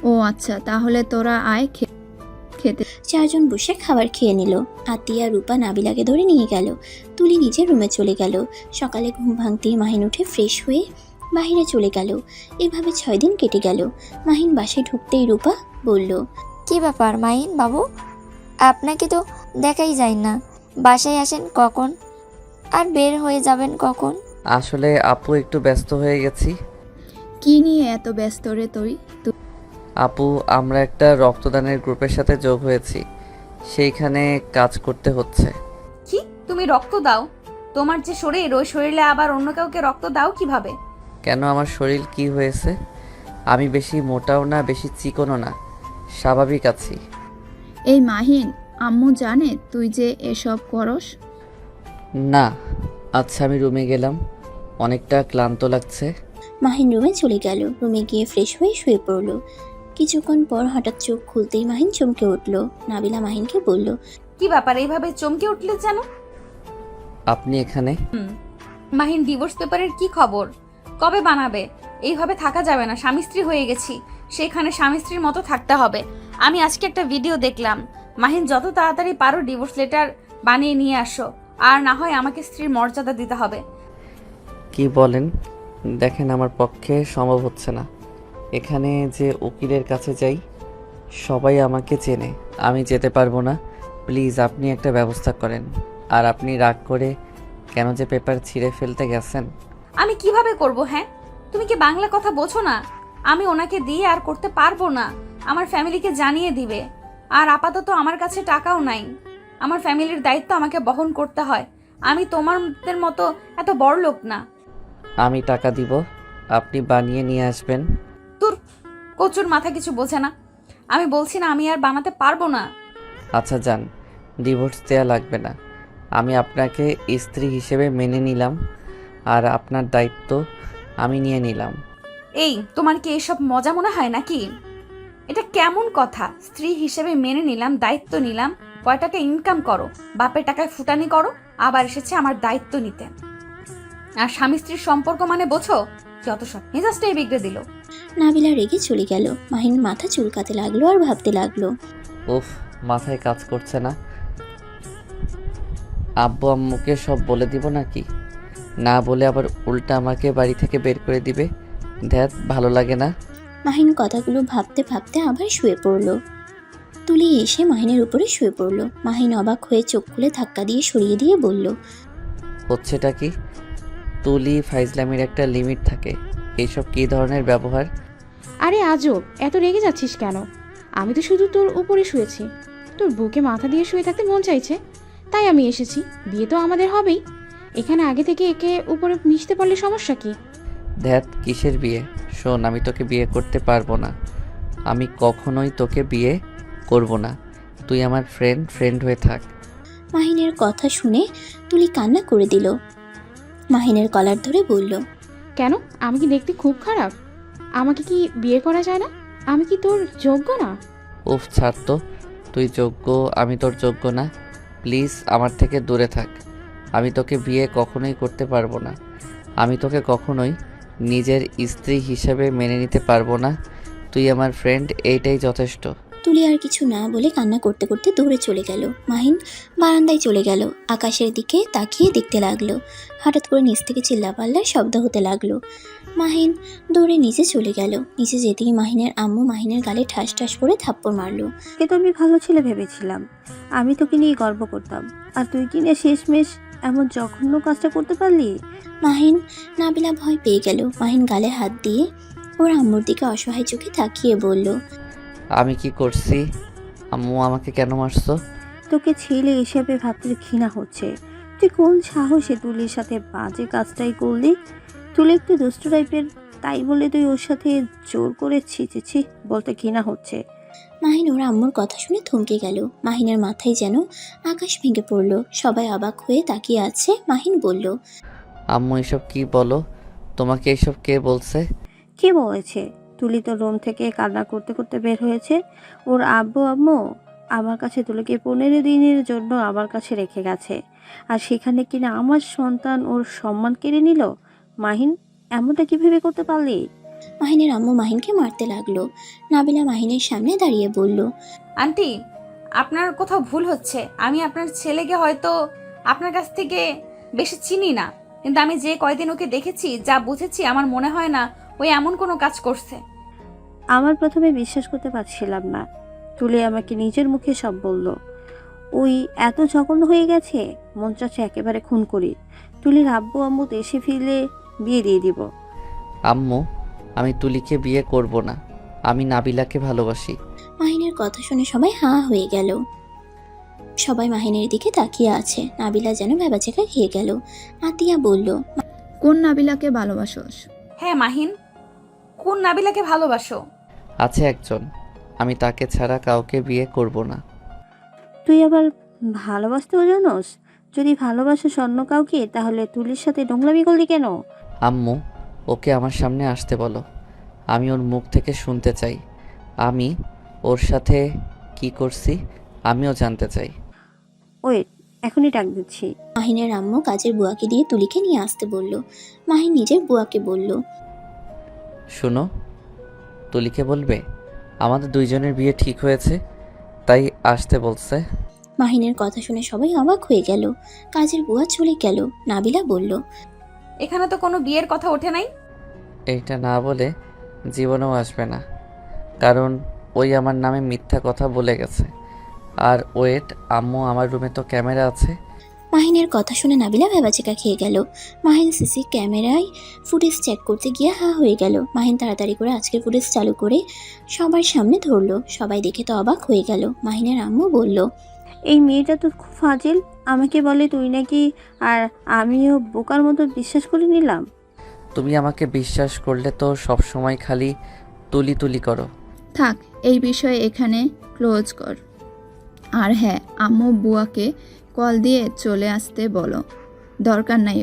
ও আচ্ছা, তাহলে তোরা আয় খেতে। চারজন বসে খাবার খেয়ে নিল। আতিয়া রূপা নাবিলাকে ধরে নিয়ে গেল। তুলি নিজের রুমে চলে গেল। সকালে ঘুম ভাঙতেই মাহিন উঠে ফ্রেশ হয়ে বাইরে চলে গেল। এভাবে 6 দিন কেটে গেল। মাহিন বাসায় ঢুকতেই রূপা বলল, কি ব্যাপার মাহিন বাবু, আপনাকে তো দেখাই যায় না। বাসায় আসেন কখন আর বের হয়ে যাবেন কখন? আসলে আপু, একটু ব্যস্ত হয়ে গেছি। কি নিয়ে এত ব্যস্ত রে তুই? আপু, আমরা একটা রক্তদানের গ্রুপের সাথে যোগ হয়েছি, সেইখানে কাজ করতে হচ্ছে। কি, তুমি রক্ত দাও? তোমার যে শরীর, ওই শরীরে আবার অন্য কাউকে রক্ত দাও কিভাবে? কেন, আমার শরীর কি হয়েছে? আমি বেশি মোটাও না, বেশি চিকনও না, স্বাভাবিক আছি। এই মাহিন, আম্মু জানে তুই যে এসব করস? না। আচ্ছা, আমি রুমে গেলাম, অনেকটা ক্লান্ত লাগছে। মাহিন রুমে চলে গেল। রুমে গিয়ে ফ্রেশ হয়ে শুয়ে পড়ল। কিছুক্ষণ পর হঠাৎ চোখ খুলতেই মাহিন চমকে উঠল। নাবিলা মাহিনকে বলল, কি ব্যাপার, এইভাবে চমকে উঠলে যেন? আপনি এখানে? মাহিন, ডিভোর্স পেপারের কি খবর? কবে বানাবে? এইভাবে থাকা যাবে না, স্বামী স্ত্রী হয়ে গেছি, সেখানে স্বামী স্ত্রীর মতো থাকতে হবে। আমি আজকে একটা ভিডিও দেখলাম, মাহিন যত তাড়াতাড়ি পারো ডিভোর্স লেটার বানিয়ে নিয়ে আসো, আর না হয় আমাকে স্ত্রীর মর্যাদা দিতে হবে। কি বলেন? দেখেন, আমার পক্ষে সম্ভব হচ্ছে না। এখানে যে উকিলের কাছে যাই, সবাই আমাকে চেনে, আমি যেতে পারবো না। প্লিজ আপনি একটা ব্যবস্থা করেন। আর আপনি রাগ করে কেন যে পেপার ছিঁড়ে ফেলতে গেছেন? আমি কিভাবে করব? হ্যাঁ, তুমি কি বাংলা কথা বোঝো না? আমি ওনাকে দিয়ে আর করতে পারবো না, আমার ফ্যামিলিকে জানিয়ে দিবে। আর আপাতত আমার কাছে টাকাও নাই, আমার ফ্যামিলির দায়িত্ব আমাকে বহন করতে হয়। আমি তোমাদের মতো এত বড় লোক না। আমি টাকা দিব, আপনি বানিয়ে নিয়ে আসবেন। তোর কচুর মাথা কিছু বোঝে না। আমি বলছি না আমি আর বানাতে পারবো না। আচ্ছা যান, ডিভোর্স দেওয়া লাগবে না। আমি আপনাকে স্ত্রী হিসেবে মেনে নিলাম, আর আপনার দায়িত্ব আমি নিয়ে নিলাম। এই তোমার কি এসব মজা মনে হয় নাকি? এটা কেমন কথা? স্ত্রী হিসেবে মেনে নিলাম, দায়িত্ব নিলাম। কয় টাকা ইনকাম করো, বাপের টাকায় ফুটানি করো, আবার এসেছে আমার দায়িত্ব নিতে। আর স্বামী স্ত্রীর সম্পর্ক মানে বোঝো? যত সব মেজাজটাই বিগড়ে দিল। নাবিলা রেগে চলে গেল। মাহিন মাথা চুলকাতে লাগলো আর ভাবতে লাগলো। উফ, মাথায় কাজ করছে না। আব্বু আম্মুকে সব বলে দিব নাকি? না বলে আবার উল্টা আমাকে বাড়ি থেকে বের করে দিবে। ধ্যাত, ভালো লাগে না। মাহিন কথাগুলো ভাবতে ভাবতে আবার শুয়ে পড়ল। তুলি এসে মাহিনের উপরে শুয়ে পড়ল। মাহিন অবাক হয়ে চোখ খুলে ধাক্কা দিয়ে সরিয়ে দিয়ে বলল, হচ্ছেটা কি? তুলি ফাইজলামির একটা লিমিট থাকে। এইসব কী ধরনের ব্যবহার? আরে আজব, এত রেগে যাচ্ছিস কেন? আমি তো শুধু তোর উপরে শুয়েছি। তোর বুকে মাথা দিয়ে শুয়ে থাকতে মন চাইছে, তাই আমি এসেছি। বিয়ে তো আমাদের হবেই। এখানে আগে থেকে একে উপরে মিশতে পারলে সমস্যা কি? ধ্যাত, কিসের বিয়ে? শোন, আমি তোকে বিয়ে করতে পারবো না। আমি কখনোই তোকে বিয়ে করব না। তুই আমার ফ্রেন্ড হয়ে থাক। মাহিনের কথা শুনে তুলি কান্না করে দিল। মাহিনের কলার ধরে বলল, কেন? আমি কি দেখতে খুব খারাপ? আমাকে কি বিয়ে করা যায় না? আমি কি তোর যোগ্য না? উফ, ছাড় তো। তুই যোগ্য, আমি তোর যোগ্য না। প্লিজ আমার থেকে দূরে থাক। আমি তোকে বিয়ে কখনোই করতে পারবো না। আমি তোকে কখনোই নিজের স্ত্রী হিসেবে মেনে নিতে পারবো না। তুই আমার ফ্রেন্ড, এইটাই যথেষ্ট। তুলি আর কিছু না বলে কান্না করতে করতে দৌড়ে চলে গেল। মাহিন বারান্দায় চলে গেল। আকাশের দিকে তাকিয়ে দেখতে লাগলো। হঠাৎ করে নিচ থেকে চিল্লাপাল্লার শব্দ হতে লাগলো। মাহিন দৌড়ে নিচে চলে গেল। নিচে যেতেই মাহিনের আম্মু মাহিনের গালে ঠাস ঠাস করে থাপ্পড় মারলো। এ তো আমি ভালো ছেলে ভেবেছিলাম। আমি তোকে নিয়ে গর্ব করতাম, আর তুই কিনে শেষমেশ এমন জঘন্য কাজটা করতে পারলি। মাহিন নাবিলা ভয় পেয়ে গেল। মাহিন গালে হাত দিয়ে ওর আম্মুর দিকে অসহায় চোখে তাকিয়ে বলল, আমি কি করছি? আম্মু আমাকে কেন মারছো? তোকে ছেলে হিসেবে ভাবতে ঘৃণা হচ্ছে। তুই কোন সাহসে তুলির সাথে বাজে কাজটাই করলি? তুলি একটু দুষ্ট টাইপের, তাই বলে তুই ওর সাথে জোর করে ছিচেছি বলতে ঘৃণা হচ্ছে। মাহিন ওর আম্মুর কথা শুনে থমকে গেল। মাহিনের মাথায় যেন আকাশ ভেঙে পড়ল। সবাই অবাক হয়ে তাকিয়ে আছে। মাহিন বলল, আম্মু এসব কি বলো? তোমাকে এসব কে বলছে? কে বলেছে? তুলি তো রুম থেকে কান্না করতে করতে বের হয়েছে। ওর আব্বু আম্মু আমার কাছে তুলিকে 15 দিনের জন্য আমার কাছে রেখে গেছে, আর সেখানে কিনা আমার সন্তান ওর সম্মান কেড়ে নিল। মাহিন, এমনটা কিভাবে করতে পারলি? মাহিনের আম্মু মাহিনকে মারতে লাগলো। নাবিলা মাহিনের সামনে দাঁড়িয়ে বলল, আন্টি, আপনার কোথাও ভুল হচ্ছে। আমি আপনার ছেলেকে হয়তো আপনার কাছ থেকে বেশি চিনি না, কিন্তু আমি যে কয়দিন ওকে দেখেছি, যা বুঝেছি, আমার মনে হয় না ওই এমন কোনো কাজ করছে। আমার প্রথমে বিশ্বাস করতে পারছিলাম না। তুলি আমাকে নিজের মুখে সব বলল। ওই এত জঘন্য হয়ে গেছে, মন চাচ্ছে একেবারে খুন করি। তুলির আব্বু আম্মু দেশে ফিরলে বিয়ে দিয়ে দিব। আম্মু, আমি তুলিকে বিয়ে করব না। আমি নাবিলাকে ভালোবাসি। মাহিনের কথা শুনে সবাই হাঁ হয়ে গেল। সবাই মাহিনের দিকে তাকিয়ে আছে। নাবিলা যেন ভেবাচেকা খেয়ে গেল। আতিয়া বলল, কোন নাবিলাকে ভালোবাসোস? হ্যাঁ মাহিন, কোন নাবিলাকে ভালোবাসো? আছে একজন, আমি তাকে ছাড়া কাউকে বিয়ে করব না। তুই আবার ভালোবাসতেও জানোস? যদি ভালোবাসিস অন্য কাউকে, তাহলে তুলির সাথে নোংরামি করলি কেন? আম্মু, ওকে আমার সামনে আসতে বলো। আমি ওর মুখ থেকে শুনতে চাই। আমি ওর সাথে কি করছি আমিও জানতে চাই। ওয়েট, এখনই ডাক দিচ্ছি। মাহিনের আম্মু কাজের বুয়াকে দিয়ে তুলিকে নিয়ে আসতে বলল। মাহিন নিজের বুয়াকে বলল, শুনো, তুলিকে বলবে আমাদের দুইজনের বিয়ে ঠিক হয়েছে, তাই আসতে বলছে। মাহিনের কথা শুনে সবাই অবাক হয়ে গেল। কাজের বুয়া চলে গেল। নাবিলা বলল, এখানে তো কোনো বিয়ের কথা ওঠে নাই। এইটা না বলে জীবনেও আসবে না, কারণ ওই আমার নামে মিথ্যা কথা বলে গেছে। আর ওয়েট, আম্মু, আমার রুমে তো ক্যামেরা আছে। মাহিনের কথা শুনে নাবিলা ভেবাচেকা খেয়ে গেল। মাহিন সিসি ক্যামেরায় ফুটেজ চেক করতে গিয়ে হা হয়ে গেল। মাহিন তাড়াতাড়ি করে আজকের ফুটেজ চালু করে সবার সামনে ধরলো। সবাই দেখে তো অবাক হয়ে গেল। মাহিনের আম্মু বলল, এই মেয়েটা তো খুব ফাজিল। আমাকে বলে তুই নাকি, আর আমিও বোকার মতো বিশ্বাস করে নিলাম। তুমি আমাকে বিশ্বাস করলে তো সব সময় খালি তুলি তুলি করো। থাক, এই বিষয়ে এখানে ক্লোজ কর। আর হ্যাঁ, আম্মু বুয়াকে কল দিয়ে চলে আসতে বলো। দরকার নাই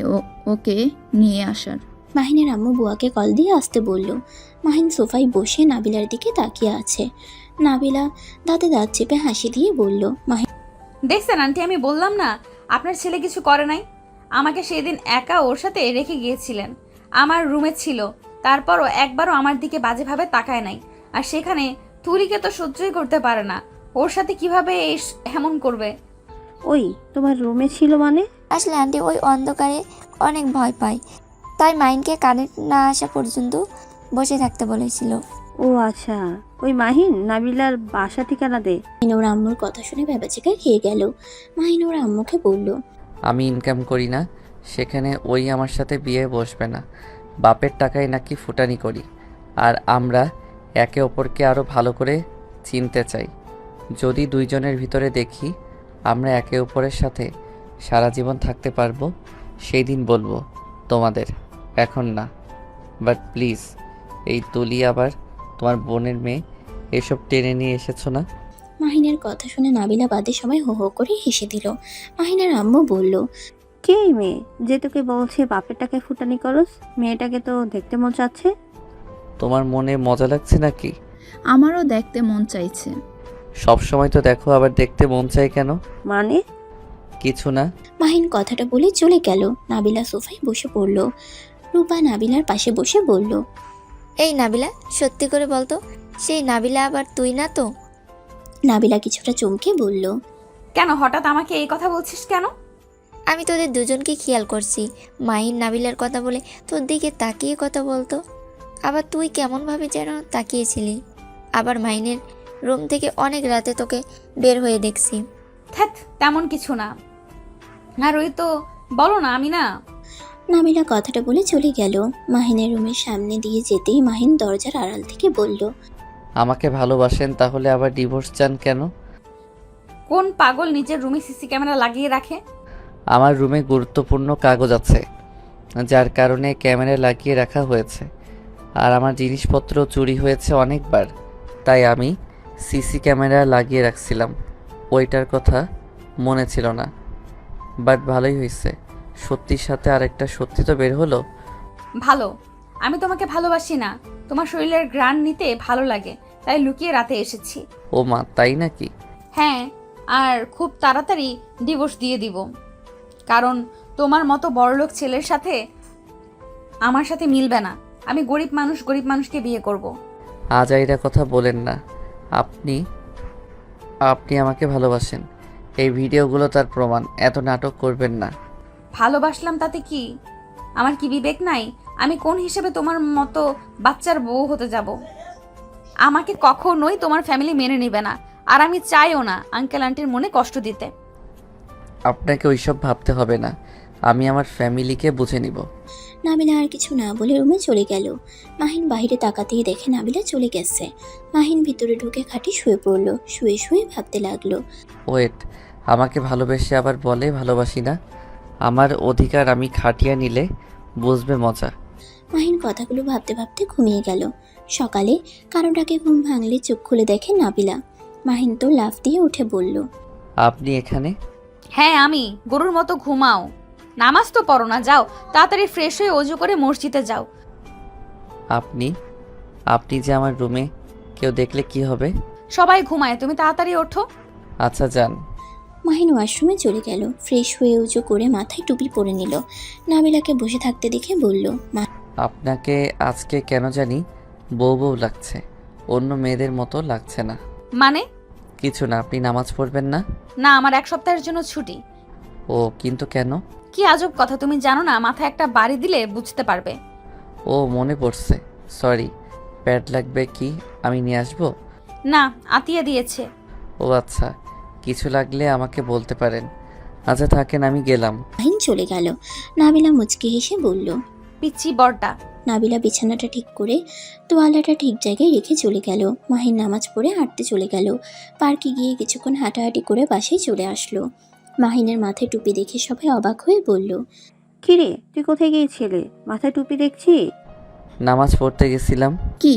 ওকে নিয়ে আসার। মাহিনের আম্মু বুয়াকে কল দিয়ে আসতে বলল। মাহিন সোফায় বসে নাবিলার দিকে তাকিয়ে আছে। নাবিলা দাঁতে দাঁত চেপে হাসি দিয়ে বলল, মাহিন দেখছেন আন্টি, আমি বললাম না আপনার ছেলে কিছু করে নাই। আমাকে সেদিন একা ওর সাথে রেখে গিয়েছিলেন, আমার রুমে ছিল, তারপরও একবারও আমার দিকে বাজেভাবে তাকায় নাই। আর সেখানে তুলিকে তো সহ্যই করতে পারে না, ওর সাথে কিভাবে এমন করবে? ওই তোমার রুমে ছিল মানে? আসলে আন্টি ওই অন্ধকারে অনেক ভয় পায়, তাই মাইন্ডকে কারেন্ট না আসা পর্যন্ত বসে থাকতে বলেছিল। ও আচ্ছা, ওই মাহিন নাবিলার বাসা ঠিকানা দে। ওর আম্মুর কথা শুনে ভেবাচেকা খেয়ে গেল। মাহিন ওর আম্মুকে বলল, আমি ইনকাম করি না, সেখানে ওই আমার সাথে বিয়ে বসবে না। বাপের টাকায় নাকি ফুটানি করি। আর আমরা একে অপরকে আরও ভালো করে চিনতে চাই। যদি দুইজনের ভিতরে দেখি আমরা একে অপরের সাথে সারা জীবন থাকতে পারবো, সেই দিন বলবো তোমাদের, এখন না। বাট প্লিজ, এই তুলি আবার তোমার বোনের মেয়ে, এসব টেনে নিয়ে এসেছো না? মাহিনের কথা শুনে নাবিলা বাদে সবাই হো হো করে হেসে দিল। মাহিনের আম্মু বলল, কে এই মেয়ে যে তোকে বলছে বাপের টাকায় ফুটানি করস? মেয়েটাকে তো দেখতে মন চাচ্ছে। তোমার মনে মজা লাগছে নাকি? আমারও দেখতে মন চাইছে। সব সময় তো দেখো, আবার দেখতে মন চাই কেন? মানে? কিছু না। মাহিন কথাটা বলে চলে গেল। নাবিলা সোফায় বসে পড়ল। রূপা নাবিলার পাশে বসে বলল, এই নাবিলা, সত্যি করে বলতো, সেই নাবিলা আবার তুই না তো? নাবিলা কিছুটা চমকে বলল, কেন হঠাৎ আমাকে এই কথা বলছিস কেন? আমি তোদের দুজনকে খেয়াল করছি। মাহিন নাবিলার কথা বলে তোর দিকে তাকিয়ে কথা বলতো, আবার তুই কেমনভাবে যেন তাকিয়েছিলি। আবার মাহিনের রুম থেকে অনেক রাতে তোকে বের হয়ে দেখছি। ধ্যাৎ, তেমন কিছু না। আর ওই তো বলো না, আমি না। নাবিলা কথাটা বলে চলে গেল। মাহিনের রুমের সামনে দিয়ে যেতেই মাহিন দরজার আড়াল থেকে বলল, আমাকে ভালোবাসেন তাহলে আবার ডিভোর্স চান কেন? কোন পাগল নিজের রুমে সিসি ক্যামেরা লাগিয়ে রাখে? আমার রুমে গুরুত্বপূর্ণ কাগজ আছে, যার কারণে ক্যামেরা লাগিয়ে রাখা হয়েছে। আর আমার জিনিসপত্র চুরি হয়েছে অনেকবার, তাই আমি সিসি ক্যামেরা লাগিয়ে রাখছিলাম। ওইটার কথা মনে ছিল না। বাট ভালোই হয়েছে, সত্যির সাথে আরেকটা সত্যি তো বের হলো। ভালো, আমি তোমাকে ভালোবাসি না, তোমার শরীরের ঘ্রাণ নিতে ভালো লাগে, তাই লুকিয়ে রাতে এসেছি। ও মা, তাই নাকি? হ্যাঁ, আর খুব তাড়াতাড়ি ডিভোর্স দিয়ে দিব, কারণ তোমার মতো বড়লোক ছেলের সাথে আমার সাথে মিলবে না। আমি গরিব মানুষকে বিয়ে করব। আজাইরা কথা বলেন না। আপনি আপনি আমাকে ভালোবাসেন, এই ভিডিওগুলো তার প্রমাণ। এত নাটক করবেন না। ভালোবাসলাম তাতে কি? আমার কি বিবেক নাই? আমি কোন হিসেবে তোমার মতো বাচ্চার বউ হতে যাব? আমাকে কখনোই তোমার ফ্যামিলি মেনে নেবে না, আর আমি চাইও না আঙ্কেল আন্টির মনে কষ্ট দিতে। আপনাকে ওইসব ভাবতে হবে না, আমি আমার ফ্যামিলিকে বুঝে নিব। নাবিলা আর কিছু না বলে রুমে চলে গেল। মাহিন বাইরে তাকাতেই দেখে নাবিলা চলে গেছে। মাহিন ভিতরে ঢুকে খাটে শুয়ে পড়ল। শুয়ে শুয়ে ভাবতে লাগলো, ওয়েট, আমাকে ভালোবেসে আবার বলে ভালোবাসি না? আমার অধিকার আমি খাটিয়ে নিলে বুঝবে মজা। মাহিন কথাগুলো ভাবতে ভাবতে ঘুমিয়ে গেল। সকালে কারোটাকে ঘুম ভাঙলে চোখ খুলে দেখে নাবিলা। মাহিন তো লাফ দিয়ে উঠে বলল, আপনি এখানে? হ্যাঁ, আমি। গরুর মতো ঘুমাও, নামাজ তো পড়ো না, যাও তাড়াতাড়ি ফ্রেশ হয়ে অজু করে মসজিদে যাও। আপনি আপনি যে আমার রুমে, কেউ দেখলে কি হবে? সবাই ঘুমায়, তুমি তাড়াতাড়ি ওঠো। আচ্ছা যান। মাহিন ওয়াশরুমে চলে গেল। ফ্রেশ হয়ে উঁচু করে মাথায় টুপি পরে নিল। নাবিলাকে বসে থাকতে দেখে বলল, আপনাকে আজকে কেন জানি বউ বউ লাগছে, অন্য মেয়েদের মতো লাগছে না। মানে? কিছু না, আপনি নামাজ পড়বেন না? না, আমার 1 সপ্তাহের জন্য ছুটি। ও, কিন্তু কেন? কি আজব কথা, তুমি জানো না? মাথায় একটা বাড়ি দিলে বুঝতে পারবে। ও, মনে পড়ছে, সরি। প্যাড লাগবে কি আমি নিয়ে আসবো? না, আতিয়া দিয়েছে। ও আচ্ছা, কিছু লাগলে আমাকে বলতে পারেন। আচ্ছা থাকেন, আমি গেলাম। মাহিন চলে গেল। নাবিলা মুচকি হেসে বলল, পিচ্চি বড়টা। নাবিলা বিছানাটা ঠিক করে তোয়ালাটা ঠিক জায়গায় রেখে চলে গেল। মাহিন নামাজ পড়ে হাঁটতে চলে গেল। পার্কে গিয়ে কিছুক্ষণ হাঁটাহাঁটি করে বাসায় চলে আসলো। মাহিনের মাথায় টুপি দেখে সবাই অবাক হয়ে বলল, কিরে, তুই কোথায় গিয়েছিলে? মাথায় টুপি দেখছি। নামাজ পড়তে গেছিলাম। কি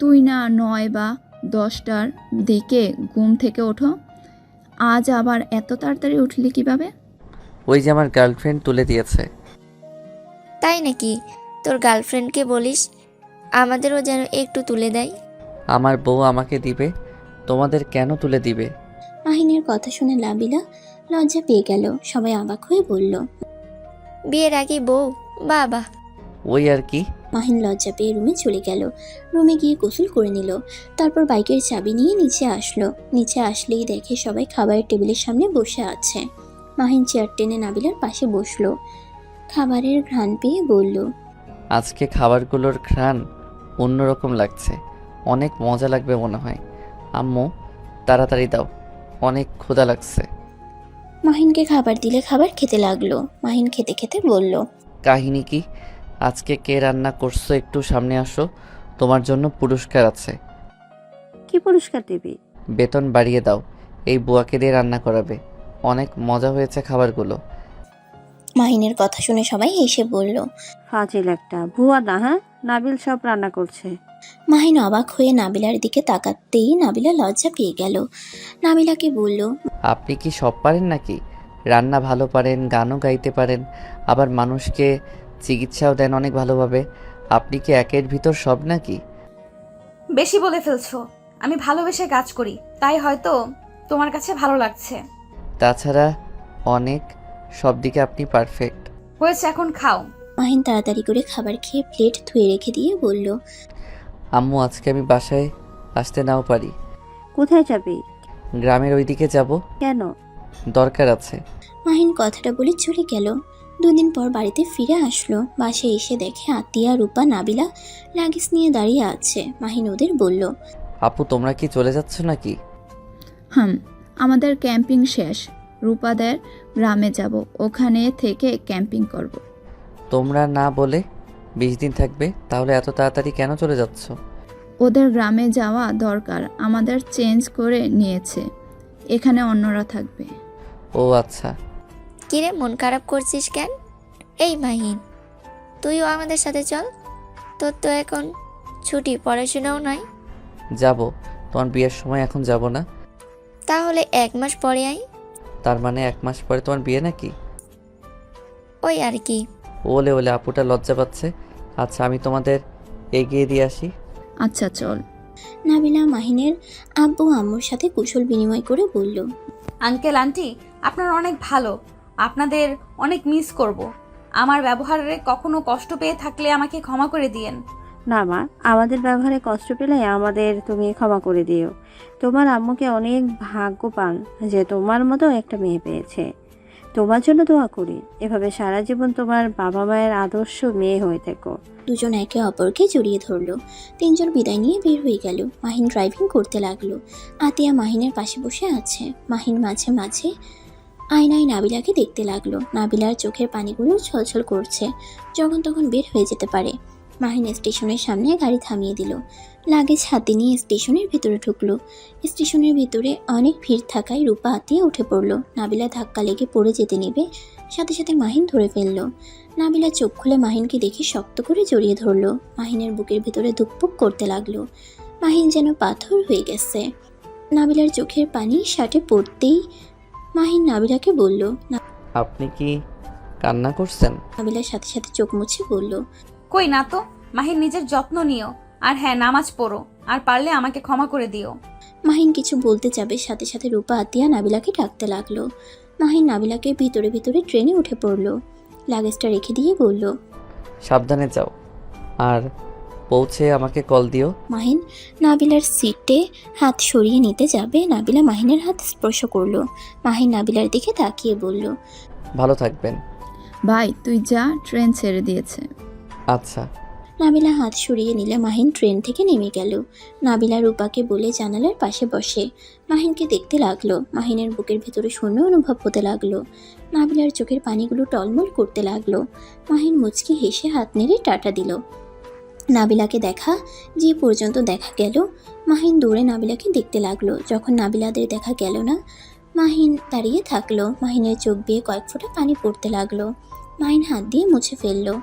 তুই না 9 বা 10টার দিকে ঘুম থেকে ওঠো? আজ আবার এত তাড়াতাড়ি উঠলি কিভাবে? ওই যে আমার গার্লফ্রেন্ড তুলে দিয়েছে। তাই নাকি? তোর গার্লফ্রেন্ডকে বলিস আমাদেরও যেন একটু তুলে দেয়। আমার বউ আমাকে দিবে, তোমাদের কেন তুলে দিবে? মাহিনের কথা শুনে নাবিলা লজ্জা পেয়ে গেল। সবাই অবাক হয়ে বলল। বিয়ের আগে বউ? বাবা। ওই আর কি। মাহিন লজ্জা পেয়ে রুমে চলে গেল। রুমে গিয়ে গোসল করে নিল। তারপর বাইকের চাবি নিয়ে নিচে আসলো। নিচে আসলেই দেখে সবাই খাবারের টেবিলের সামনে বসে আছে। মাহিন চেয়ার টেনে নাবিলার পাশে বসলো। খাবারের ঘ্রাণ পেয়ে বলল। আজকে খাবারগুলোর ঘ্রাণ অন্যরকম লাগছে, অনেক মজা লাগবে মনে হয়। আম্মু তাড়াতাড়ি দাও, অনেক ক্ষুধা লাগছে। মাহিনকে খাবার দিলে খাবার খেতে লাগলো। মাহিন খেতে খেতে বলল। কাহিনী কি? আজকে কে রান্না করছো একটু সামনে আসো, তোমার জন্য পুরস্কার আছে। কি পুরস্কার দিবি? বেতন বাড়িয়ে দাও, এই বুয়াকে দিয়ে রান্না করাবে। অনেক মজা হয়েছে খাবারগুলো। মাহিনের কথা শুনে সবাই হেসে বলল। ফাজিল একটা, ভুয়া না হ্যাঁ? নাবিল সব রান্না করছে। মাহিন অবাক হয়ে নাবিলার দিকে তাকাতেই নাবিলা লজ্জা পেয়ে গেল। নাবিলাকে বলল। আপনি কি সব পারেন নাকি? রান্না ভালো পারেন, গানও গাইতে পারেন, আবার মানুষকে চিকিৎসাও দেন অনেক ভালোভাবে। আপনি কি একের ভিতর সব নাকি? বেশি বলে ফেলছো। আমি ভালোবেসে কাজ করি, তাই হয়তো তোমার কাছে ভালো লাগছে। তাছাড়া অনেক সব দিকে আপনি পারফেক্ট। হয়েছে, এখন খাও। মাহিন তাড়াতাড়ি করে খাবার খেয়ে প্লেট ধুয়ে রেখে দিয়ে বলল। আম্মু আজকে আমি বাসায় আসতে নাও পারি। কোথায় যাবি? গ্রামের ওইদিকে যাব। কেন? দরকার আছে। মাহিন কথাটা বলে চলে গেল। 2 দিন পর বাড়িতে ফিরে আসলো। বাসায় এসে দেখে আতিয়া, রূপা, নাবিলা লাগেজ নিয়ে দাঁড়িয়ে আছে। মাহিন ওদের বলল। আপু তোমরা কি চলে যাচ্ছ নাকি? আমাদের ক্যাম্পিং শেষ। রূপাদের গ্রামে যাব, ওখানে থেকে ক্যাম্পিং করব। তোমরা না বলে 20 দিন থাকবে, তাহলে এত তাড়াতাড়ি কেন চলে যাচ্ছ? ওদের গ্রামে যাওয়া দরকার, আমাদের চেঞ্জ করে নিয়েছে, এখানে অন্যরা থাকবে। ও আচ্ছা। কিরে, মন খারাপ করছিস কেন? এই মাহিন, তুইও আমাদের সাথে চল। তোর তো এখন ছুটি, পড়াশোনাও নাই। যাব, তোমার বিয়ের সময় এখন যাব না। তাহলে 1 মাস পরে আই। তার মানে 1 মাস পরে তোমার বিয়ে নাকি? ওই আর কি। ওলে ওলে, আপুটা লজ্জা পাচ্ছে। আচ্ছা আমি তোমাদের এগিয়ে দিয়ে আসি। আচ্ছা চল। নাবিলা মাহিনের আব্বু আম্মুর সাথে কুশল বিনিময় করে বলল। আঙ্কেল আন্টি, আপনারা অনেক ভালো, আপনাদের অনেক মিস করব। আমার ব্যবহারে কখনো কষ্ট পেয়ে থাকলে আমাকে ক্ষমা করে দিয়েন। না মা, আমাদের ব্যবহারে কষ্ট পেলে আমাদের তুমি ক্ষমা করে দিও। তোমার আম্মুকে অনেক ভাগ্যবান যে তোমার মতো একটা মেয়ে পেয়েছে। তোমার জন্য দোয়া করি, এভাবে সারা জীবন তোমার বাবা মায়ের আদর্শ মেয়ে হয়ে থেকো। দুজন একে অপরকে জড়িয়ে ধরলো। 3 জন বিদায় নিয়ে বের হয়ে গেল। মাহিন ড্রাইভিং করতে লাগলো। আতিয়া মাহিনের পাশে বসে আছে। মাহিন মাঝে মাঝে আয়নায় নাবিলাকে দেখতে লাগলো। নাবিলার চোখের পানিগুলো ছলছল করছে, যখন তখন বের হয়ে যেতে পারে। মাহিন স্টেশনের সামনে গাড়ি থামিয়ে দিল। লাগেজ হাতে নিয়ে স্টেশনের ভিতরে ঢুকলো। স্টেশনের ভিতরে অনেক ভিড় থাকায় রূপা আতিয়া উঠে পড়লো। নাবিলা ধাক্কা লেগে পড়ে যেতে নেবে, সাথে সাথে মাহিন ধরে ফেললো। নাবিলা চোখ খুলে মাহিনকে দেখে শক্ত করে জড়িয়ে ধরলো। মাহিনের বুকের ভিতরে ধুকপুক করতে লাগলো। মাহিন যেন পাথর হয়ে গেছে। নাবিলার চোখের পানি শার্টে পড়তেই মাহিন নাবিলাকে বলল। আপনি কি কান্না করছেন? নাবিলার সাথে সাথে চোখ মুছে বলল। কই না তো। মাহির নিজের যত্ন নিও, আর হ্যাঁ, নামাজ পড়ো, আর পারলে আমাকে ক্ষমা করে দিও। মাহিন কিছু বলতে যাবে, সাথে সাথে রূপা আতিয়া নাবিলাকে ডাকতে লাগলো। মাহিন নাবিলাকে ভিতরে ভিতরে ট্রেনে উঠে পড়লো। লাগেজটা রেখে দিয়ে বলল। সাবধানে যাও, আর পৌঁছে আমাকে কল দিও। মাহিন নাবিলার সিটে হাত সরিয়ে নিতে যাবে, নাবিলা মাহিনের হাত স্পর্শ করলো। মাহিন নাবিলার দিকে তাকিয়ে বলল। ভালো থাকবেন। ভাই তুই যা, ট্রেন ছেড়ে দিয়েছে। আচ্ছা। নাবিলা হাত সরিয়ে নিলে মাহিন ট্রেন থেকে নেমে গেল। নাবিলা রূপাকে বলে জানালার পাশে বসে মাহিনকে দেখতে লাগলো। মাহিনের বুকের ভেতরে শূন্য অনুভব হতে লাগলো। নাবিলার চোখের পানিগুলো টলমল করতে লাগলো। মাহিন মুচকি হেসে হাত নেড়ে টাটা দিল। নাবিলাকে দেখা যে পর্যন্ত দেখা গেল, মাহিন দৌড়ে নাবিলাকে দেখতে লাগলো। যখন নাবিলাদের দেখা গেল না, মাহিন দাঁড়িয়ে থাকলো। মাহিনের চোখ বেয়ে কয়েক ফোঁটা পানি পড়তে লাগলো। মাহিন হাত দিয়ে মুছে ফেললো।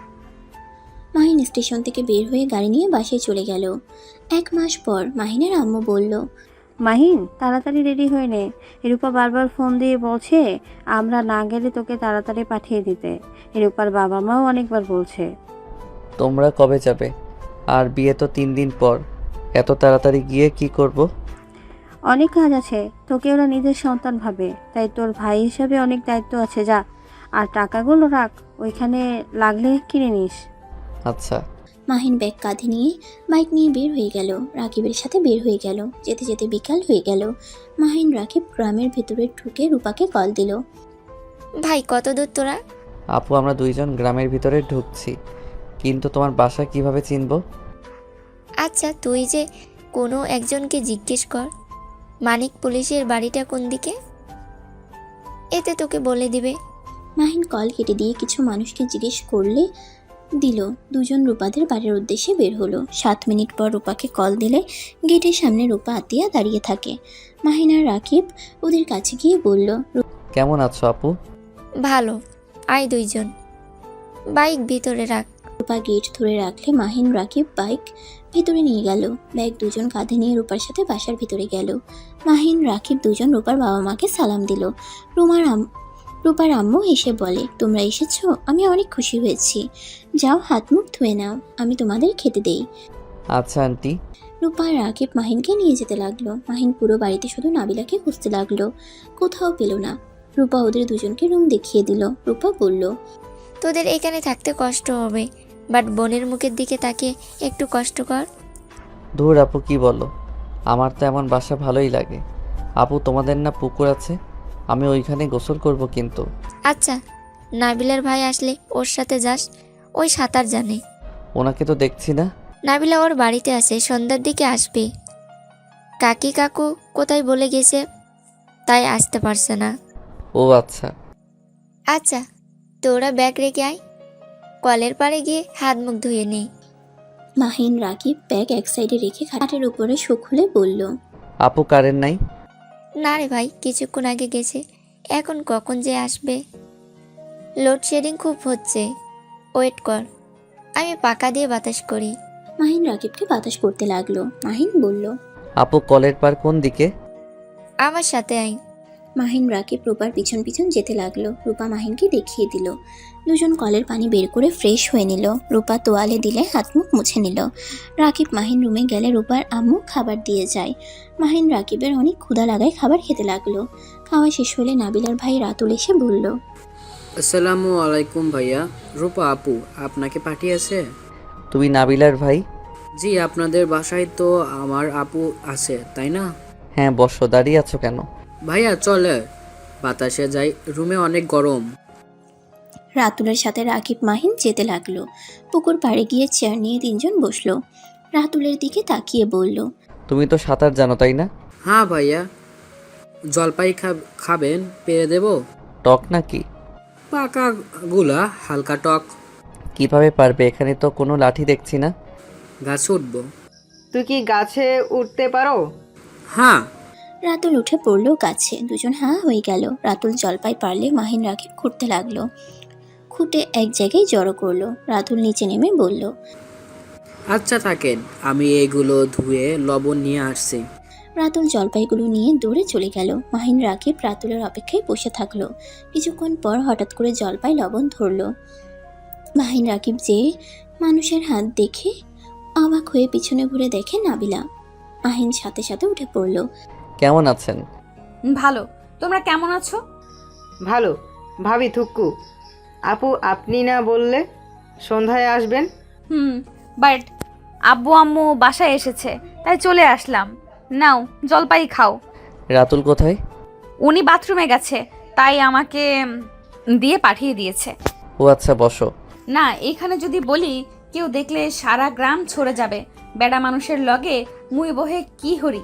মাহিন স্টেশন থেকে বের হয়ে গাড়ি নিয়ে বাসায় চলে গেল। 1 মাস পর মাহিনের আম্মু বলল, মাহিন তাড়াতাড়ি রেডি হয়ে নে। রূপা বারবার ফোন দিয়ে বলছে আমরা না গেলে তোকে তাড়াতাড়ি পাঠিয়ে দিতে। রূপার বাবা মাও অনেকবার বলছে। তোমরা কবে যাবে? আর বিয়ে তো 3 দিন পর, এত তাড়াতাড়ি গিয়ে কি করব? অনেক কাজ আছে, তোকে ওরা নিজের সন্তান ভাবে, তাই তোর ভাই হিসাবে অনেক দায়িত্ব আছে। যা, আর টাকাগুলো রাখ, ওইখানে লাগলে কিনে নিস। আচ্ছা। মাহিন ব্যাগ কাঁধে নিয়ে বাইক নিয়ে বের হয়ে গেল। রাকিবের সাথে বের হয়ে গেল। যেতে যেতে বিকাল হয়ে গেল। মাহিন রাকিব গ্রামের ভেতরে ঢুকে রূপাকে কল দিল। ভাই কত দূর তোরা? আপু আমরা দুইজন গ্রামের ভিতরে ঢুকছি, কিন্তু তোমার বাসা কিভাবে চিনব? আচ্ছা তুই যে কোনো একজনকে জিজ্ঞেস কর মানিক পুলিশের বাড়িটা কোন দিকে, এতে তোকে বলে দিবে। মাহিন কল কেটে দিয়ে কিছু মানুষকে জিজ্ঞেস করলে দিল। দুজন রূপাদের বাড়ির উদ্দেশ্যে বের হলো। 7 মিনিট পর রূপাকে কল দিলে গেটের সামনে রূপা আতিয়া দাঁড়িয়ে থাকে। মাহিন আর রাকিব ওদের কাছে গিয়ে বলল, কেমন আছো আপু? ভালো, আয় দুইজন, বাইক ভিতরে রাখ। রূপা গেট ধরে রাখলে মাহিন রাকিব বাইক ভিতরে নিয়ে গেল। ব্যাগ দুজন কাঁধে নিয়ে রূপার সাথে বাসার ভিতরে গেল। মাহিন রাকিব দুজন রূপার বাবা মাকে সালাম দিল। রূপার আম্মু এসে বলে, তোমরা এসেছো, আমি অনেক খুশি হয়েছি। যাও হাত মুখ ধুয়ে নাও, আমি তোমাদের খেতে দেই। আচ্ছা আন্টি। রূপা আর রাকিব মাহিনকে নিয়ে যেতে লাগলো। মাহিন পুরো বাড়িতে শুধু নাবিলাকে খুঁজতে লাগলো, কোথাও পেল না। রূপা ওদের দুজনকে রুম দেখিয়ে দিল। রূপা বলল, তোদের এখানে থাকতে কষ্ট হবে, বাট বোনের মুখের দিকে তাকিয়ে একটু কষ্ট কর। ধুর আপু কি বলো, আমার তো এমন বাসা ভালোই লাগে। আপু তোমাদের না পুকুর আছে? আমি ওইখানে গোসল করব কিন্তু। আচ্ছা, নাবিলার ভাই আসলে ওর সাথে যাস, ওই সাঁতার জানে। ওনাকে তো দেখছি না। নাবিলা ওর বাড়িতে আছে, সন্ধ্যার দিকে আসবে। কাকি কাকু কোথায় বলে গেছে, তাই আসতে পারছে না। ও আচ্ছা। আচ্ছা তোরা ব্যাগ রেখে আয়, কলের পাড়ে গিয়ে হাত মুখ ধুয়ে নে। মাহিন রাকিব ব্যাগ এক সাইডে রেখে খাটের উপরে শোক খুলে বলল, আপু কারেন্ট নাই? না রে ভাই, কিছুক্ষণ আগে গেছে, এখন কখন যে আসবে। লোডশেডিং খুব হচ্ছে, ওয়েট কর, আমি পাকা দিয়ে বাতাস করি। মাহিন রাকিবকে বাতাস করতে লাগলো। মাহিন বলল, আপু কলের পার কোন দিকে? আমার সাথে আয়। মাহিন রাকিব রূপার পিছন পিছন যেতে লাগলো। রূপা মাহিনকে দেখিয়ে দিল। দুজন কলের পানি বের করে ফ্রেশ হয়ে নিল। রূপা তোয়ালে দিলে হাত মুখ মুছে নিল। রাকিব মাহিন রুমে গেলে রূপার আম্মু খাবার দিয়ে যায়। মাহিন রাকিবের অনেক ক্ষুধা লাগায় খাবার খেতে লাগলো। খাওয়া শেষ হলে নাবিলার ভাই রাতুল এসে বলল, আসসালামু আলাইকুম ভাইয়া। রূপা আপু আপনাকে পাঠিয়েছে? তুমি নাবিলার ভাই? জি, আপনাদের বাসায় তো আমার আপু আছে তাই না? হ্যাঁ বসো, দাঁড়িয়ে আছো কেন? ভাইয়া চলে বাতাসে যাই, রুমে অনেক গরম। রাতুলের সাথে রাকিব মাহিন যেতে লাগলো। পুকুর পাড়ে গিয়ে চেয়ার নিয়ে তিনজন বসলো। রাতুলের দিকে তাকিয়ে বলল, তুমি তো সাঁতার জানো তাই না? হ্যাঁ ভাইয়া। জলপাই খাবেন? পেরে দেব? টক নাকি? পাকা গুলা, হালকা টক। কিভাবে পারবে, এখানে তো কোনো লাঠি দেখছি না। গাছে উঠবো। তুই কি গাছে উঠতে পারো? হ্যাঁ। রাতুল উঠে পড়লো গাছে। দুজন হাঁ হয়ে গেল। রাতুল জলপাই পারলে মাহিন রাকিব খুঁড়তে লাগলো। খুঁটে এক জায়গায় জড়ো করলো। রাতুল নিচে নেমে বলল, আচ্ছা থাকেন, আমি এগুলো ধুয়ে লবণ নিয়ে আসছি। রাতুল জলপাইগুলো নিয়ে দৌড়ে চলে গেল। মাহিন রাকিব রাতুলের অপেক্ষায় বসে থাকলো। কিছুক্ষণ পর হঠাৎ করে জলপাই লবণ ধরলো। মাহিন রাকিব যে মানুষের হাত দেখে অবাক হয়ে পিছনে ঘুরে দেখে নাবিলা। মাহিন সাথে সাথে উঠে পড়লো। কেমন আছেন? ভালো, তোমরা কেমন আছো? ভালো। ভাবি থুক্কু, আপু আপনি না বললে সন্ধ্যায় আসবেন? বাট আব্বু আম্মু বাসায় এসেছে, তাই চলে আসলাম। নাও জলপাই খাও। রাতুল কোথায়? উনি বাথরুমে গেছে, তাই আমাকে দিয়ে পাঠিয়ে দিয়েছে। ও আচ্ছা বসো। না, এখানে যদি বলি কেউ দেখলে সারা গ্রাম ছড়ে যাবে। বেড়া মানুষের লগে মুই বহে কি হরি।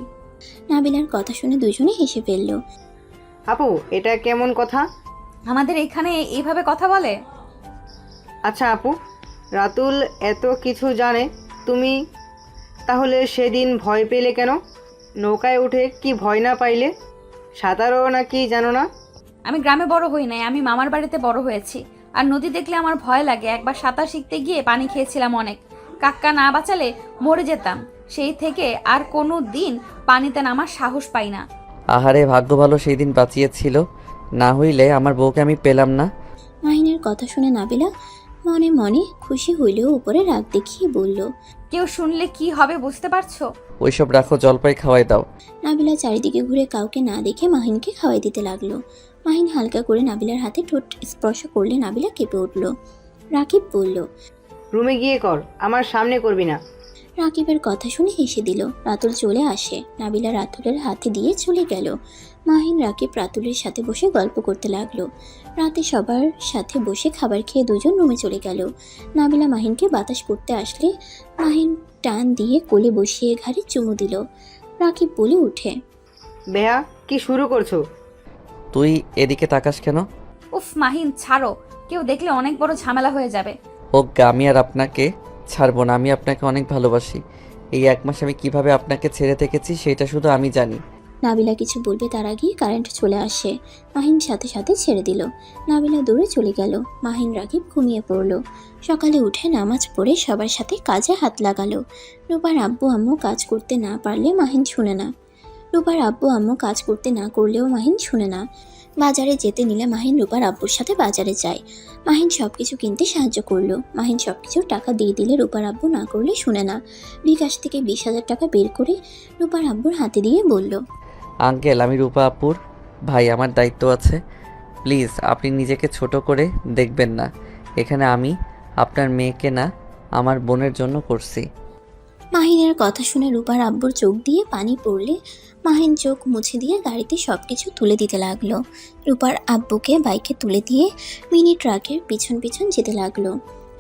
নাবিলার কথা শুনে দুজনে হেসে ফেলল। আপু এটা কেমন কথা? আমাদের এখানে এইভাবে কথা বলে? আচ্ছা আপু, রাতুল এত কিছু জানে, তুমি তাহলে সেদিন ভয় পেলে কেন? নৌকায় উঠে কি ভয় না পাইলে? সাঁতারও নাকি জানো না? আমি গ্রামে বড় হই নাই, আমি মামার বাড়িতে বড় হয়েছি। আর নদী দেখলে আমার ভয় লাগে। একবার সাঁতার শিখতে গিয়ে পানি খেয়েছিলাম অনেক, কাক্কা না বাঁচালে মরে যেতাম। সেই থেকে আর কোনো দিন পানিতে নামার সাহস পাই না। আহারে, ভাগ্য ভালো সেই দিন বাঁচিয়েছিল, না হইলে আমার বউকে আমি পেলাম না। মাহিনের কথা শুনে নাবিলা মনে মনে খুশি হইলেও উপরে রাগ দেখিয়ে বলল। কেউ শুনলে কি হবে বুঝতে পারছো? ওইসব রাখো, জলপাই খাওয়াই দাও। নাবিলা চারিদিকে ঘুরে কাউকে না দেখে মাহিনকে খাওয়াই দিতে লাগলো। মাহিন হালকা করে নাবিলার হাতে ঠোঁট স্পর্শ করলে নাবিলা কেঁপে উঠল। রাকিব বলল। রুমে গিয়ে কর, আমার সামনে করবি না। রাকিবের কথা শুনে হেসে দিল। রাতুল চলে আসে, নাবিলা রাতুলের হাতে দিয়ে চলে গেল। মাহিন রাকিব রাতুলের সাথে বসে গল্প করতে লাগলো। রাতে সবার সাথে বসে খাবার খেয়ে দুজন রুমে চলে গেল। নাবিলা মাহিনকে বাতাস করতে আসলে মাহিন টান দিয়ে কোলে বসিয়ে ঘাড়ে চুমু দিল। রাকিব বলে উঠে। বেয়া, কি শুরু করছো? তুই এদিকে তাকাস কেন? উফ মাহিন ছাড়ো, কেউ দেখলে অনেক বড় ঝামেলা হয়ে যাবে। ওকে, আমি আর আপনাকে ছাড়বো না। আমি আপনাকে অনেক ভালোবাসি। এই 1 মাস আমি কিভাবে আপনাকে ছেড়ে থেকেছি সেটা শুধু আমি জানি। নাবিলা কিছু বলবে তার আগেই কারেন্ট চলে আসে। মাহিন সাথে সাথে ছেড়ে দিল। নাবিলা দৌড়ে চলে গেল। মাহিন রাকিব ঘুমিয়ে পড়ল। সকালে উঠে নামাজ পড়ে সবার সাথে কাজে হাত লাগালো। রূপার আব্বু আম্মু কাজ করতে না পারলে মাহিন শুনে না। রূপার আব্বু আম্মু কাজ করতে না করলেও মাহিন শুনে না। বাজারে যেতে নিলে মাহিন রূপার আব্বুর সাথে বাজারে যায়। মাহিন সব কিছু কিনতে সাহায্য করলো। মাহিন সব কিছুর টাকা দিয়ে দিলে রূপার আব্বু না করলে শুনে না। বিকাশ থেকে 20,000 টাকা বের করে রূপার আব্বুর হাতে দিয়ে বলল। আঙ্কেল, আমি রূপা আপুর ভাই, আমার দায়িত্ব আছে। প্লিজ আপনি নিজেকে ছোট করে দেখবেন না। এখানে আমি আপনার মেয়েকে না, আমার বোনের জন্য করছি। মাহিনের কথা শুনে রূপার আব্বুর চোখ দিয়ে পানি পড়লে মাহিন চোখ মুছে দিয়ে গাড়িতে সব কিছু তুলে দিতে লাগলো। রূপার আব্বুকে বাইকে তুলে দিয়ে মিনি ট্রাকের পিছন পিছন যেতে লাগলো।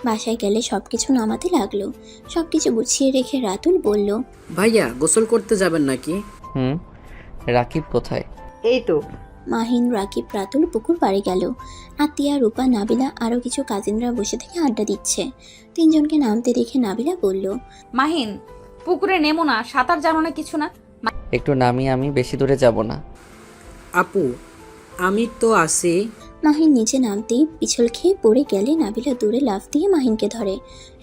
বাসায় গেলে সব কিছু নামাতে লাগলো। সব কিছু গুছিয়ে রেখে রাতুল বলল। ভাইয়া গোসল করতে যাবেন নাকি? রাকিব কোথায়? এই তো। মাহিন রাকিব রাতুল পুকুর পাড়ে গেল। আতিয়া, রূপা, নাবিলা আরও কিছু কাজিনরা বসে থেকে আড্ডা দিচ্ছে। 3 জনকে নামতে দেখে নাবিলা বলল। মাহিন, পুকুরে নেমো না, সাঁতার জানো না কিছু না? একটু নামি, আমি বেশি দূরে যাব না। আপু, আমি তো আছি। মাহিন নিচে নামতেই পিছল খেয়ে পড়ে গেলে নাবিলা দূরে লাফ দিয়ে মাহিনকে ধরে।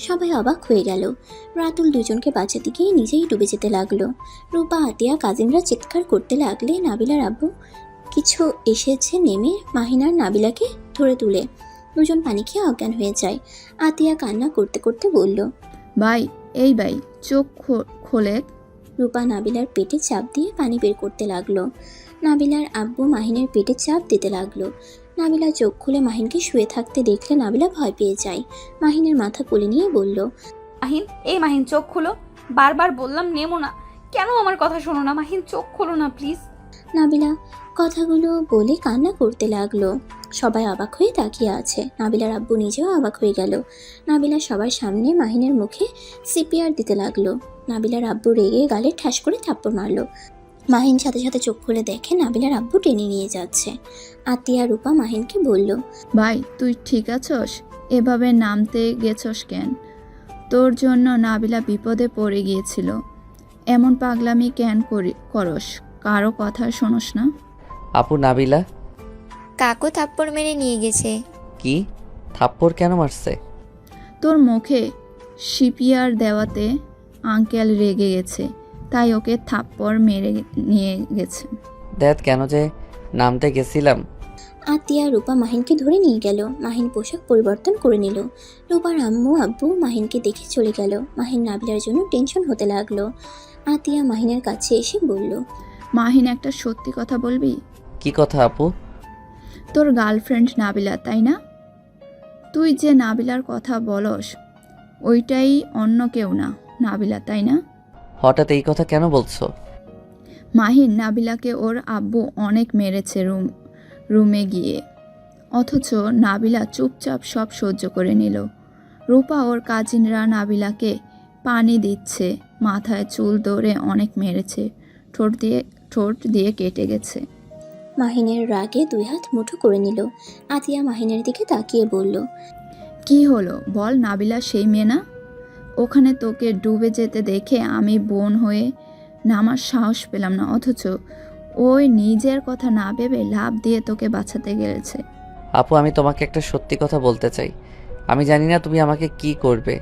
সবাই অবাক হয়ে গেল। রাতুল 2 জনকে বাঁচাতে গিয়ে নিজেই ডুবে যেতে লাগলো। রূপা, আতিয়া, কাজিনরা চিৎকার করতে লাগলে নাবিলার আব্বু কিছু এসেছে নেমে মাহিন আর নাবিলাকে ধরে তুলে 2 জন পানি খেয়ে অজ্ঞান হয়ে যায়। আতিয়া কান্না করতে করতে বলল। ভাই, এই ভাই, চোখ খোলে। রূপা নাবিলার পেটে চাপ দিয়ে পানি বের করতে লাগলো। নাবিলার আব্বু মাহিনের পেটে চাপ দিতে লাগলো। নাবিলা চোখ খুলে মাহিনকে শুয়ে থাকতে দেখলে নাবিলা ভয় পেয়ে যায়। মাহিনের মাথা কোলে নিয়ে বলল। মাহিন, এই মাহিন চোখ খুলো, বারবার বললাম নেমো না, কেন আমার কথা শোনো না? মাহিন চোখ খোলো না প্লিজ। নাবিলা কথাগুলো বলে কান্না করতে লাগলো। সবাই অবাক হয়ে তাকিয়ে আছে। নাবিলার আব্বু নিজেও অবাক হয়ে গেল। নাবিলা সবার সামনে মাহিনের মুখে সিপিআর দিতে লাগলো। নাবিলার আব্বু রেগে গালে ঠাস করে থাপ্পড় মারলো। মাহিন সাথে সাথে চোখ খুলে দেখে নাবিলার আব্বু টেনে নিয়ে যাচ্ছে। আতিয়া, রূপা মাহিনকে বলল। ভাই, তুই ঠিক আছস? এভাবে নামতে গেছস কেন? তোর জন্য নাবিলা বিপদে পড়ে গিয়েছিল। এমন পাগলামি কেন করস? কারো কথা শোনস না? আপু, নাবিলা কাকু থাপ্পড় মেরে নিয়ে গেছে। কি? থাপ্পড় কেন মারছে? তোর মুখে সিপিআর দেওয়াতে আঙ্কেল রেগে গেছে, তাই ওকে থাপ্পড় মেরে নিয়ে গেছে। দেখ কেন যে নামতে গেছিলাম। আতিয়া, রূপা মাহিনকে ধরে নিয়ে গেল। মাহিন পোশাক পরিবর্তন করে নিল। রূপার আম্মু আব্বু মাহিনকে দেখে চলে গেল। মাহিন নাবিলার জন্য টেনশন হতে লাগলো। আতিয়া মাহিনের কাছে এসে বলল। মাহিন, একটা সত্যি কথা বলবি? কি কথা আপু? তোর গার্লফ্রেন্ড নাবিলা, তাই না? তুই যে নাবিলার কথা বলস, ওইটাই অন্য কেউ না, নাবিলা, তাই না? হঠাৎ এই কথা কেন বলছো? মাহিন, নাবিলাকে ওর আব্বু অনেক মেরেছে রুমে গিয়ে, অথচ নাবিলা চুপচাপ সব সহ্য করে নিল। রূপা ওর কাজিনরা নাবিলাকে পানি দিচ্ছে, মাথায় চুল ধরে অনেক মেরেছে, ঠোঁট দিয়ে কেটে গেছে। মাহিনের রাগে 2 হাত মুঠো করে নিল। আতিয়া মাহিনের দিকে তাকিয়ে বলল। কি হলো বল, নাবিলা সেই মেয়ে না? ওখানে তোকে ডুবে যেতে দেখে আমি বোন হয়ে নামার সাহস পেলাম না, অথচ ওই নিজের কথা না ভেবে লাফ দিয়ে তোকে বাঁচাতে গেছে। আপু আমি তোমাকে একটা সত্যি কথা বলতে চাই। আমি জানি না তুমি আমাকে কি করবে,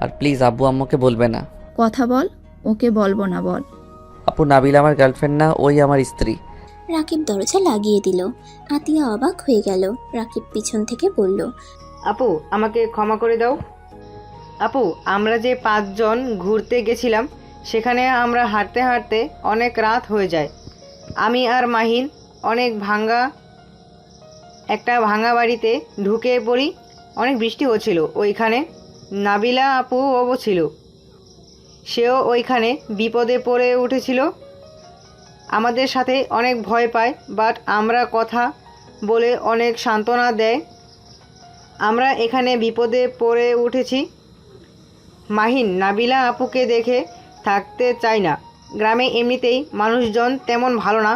আর প্লিজ আব্বু আম্মুকে বলবে না। কথা বল। ওকে বলবো না, বল। আপু নাবিল আমার গার্লফ্রেন্ড না, ওই আমার স্ত্রী। রাকিব দরজা লাগিয়ে দিল। আতিয়া অবাক হয়ে গেল। রাকিব পিছন থেকে বলল, আপু আমাকে ক্ষমা করে দাও। আপু আমরা যে 5 জন ঘুরতে গেছিলাম, সেখানে আমরা হাঁটতে হাঁটতে অনেক রাত হয়ে যায়। আমি আর মাহিন একটা ভাঙা বাড়িতে ঢুকে পড়ি। অনেক বৃষ্টি হচ্ছিল ওইখানে। নাবিলা আপুও ছিল, সেও ওইখানে বিপদে পড়ে উঠেছিল। আমাদের সাথে অনেক ভয় পায়, বাট আমরা কথা বলে অনেক সান্ত্বনা দেয়। আমরা এখানে বিপদে পড়ে উঠেছি। মাহিন নাবিলা আপুকে দেখে থাকতে চাই না। গ্রামে এমনিতেই মানুষজন তেমন ভালো না।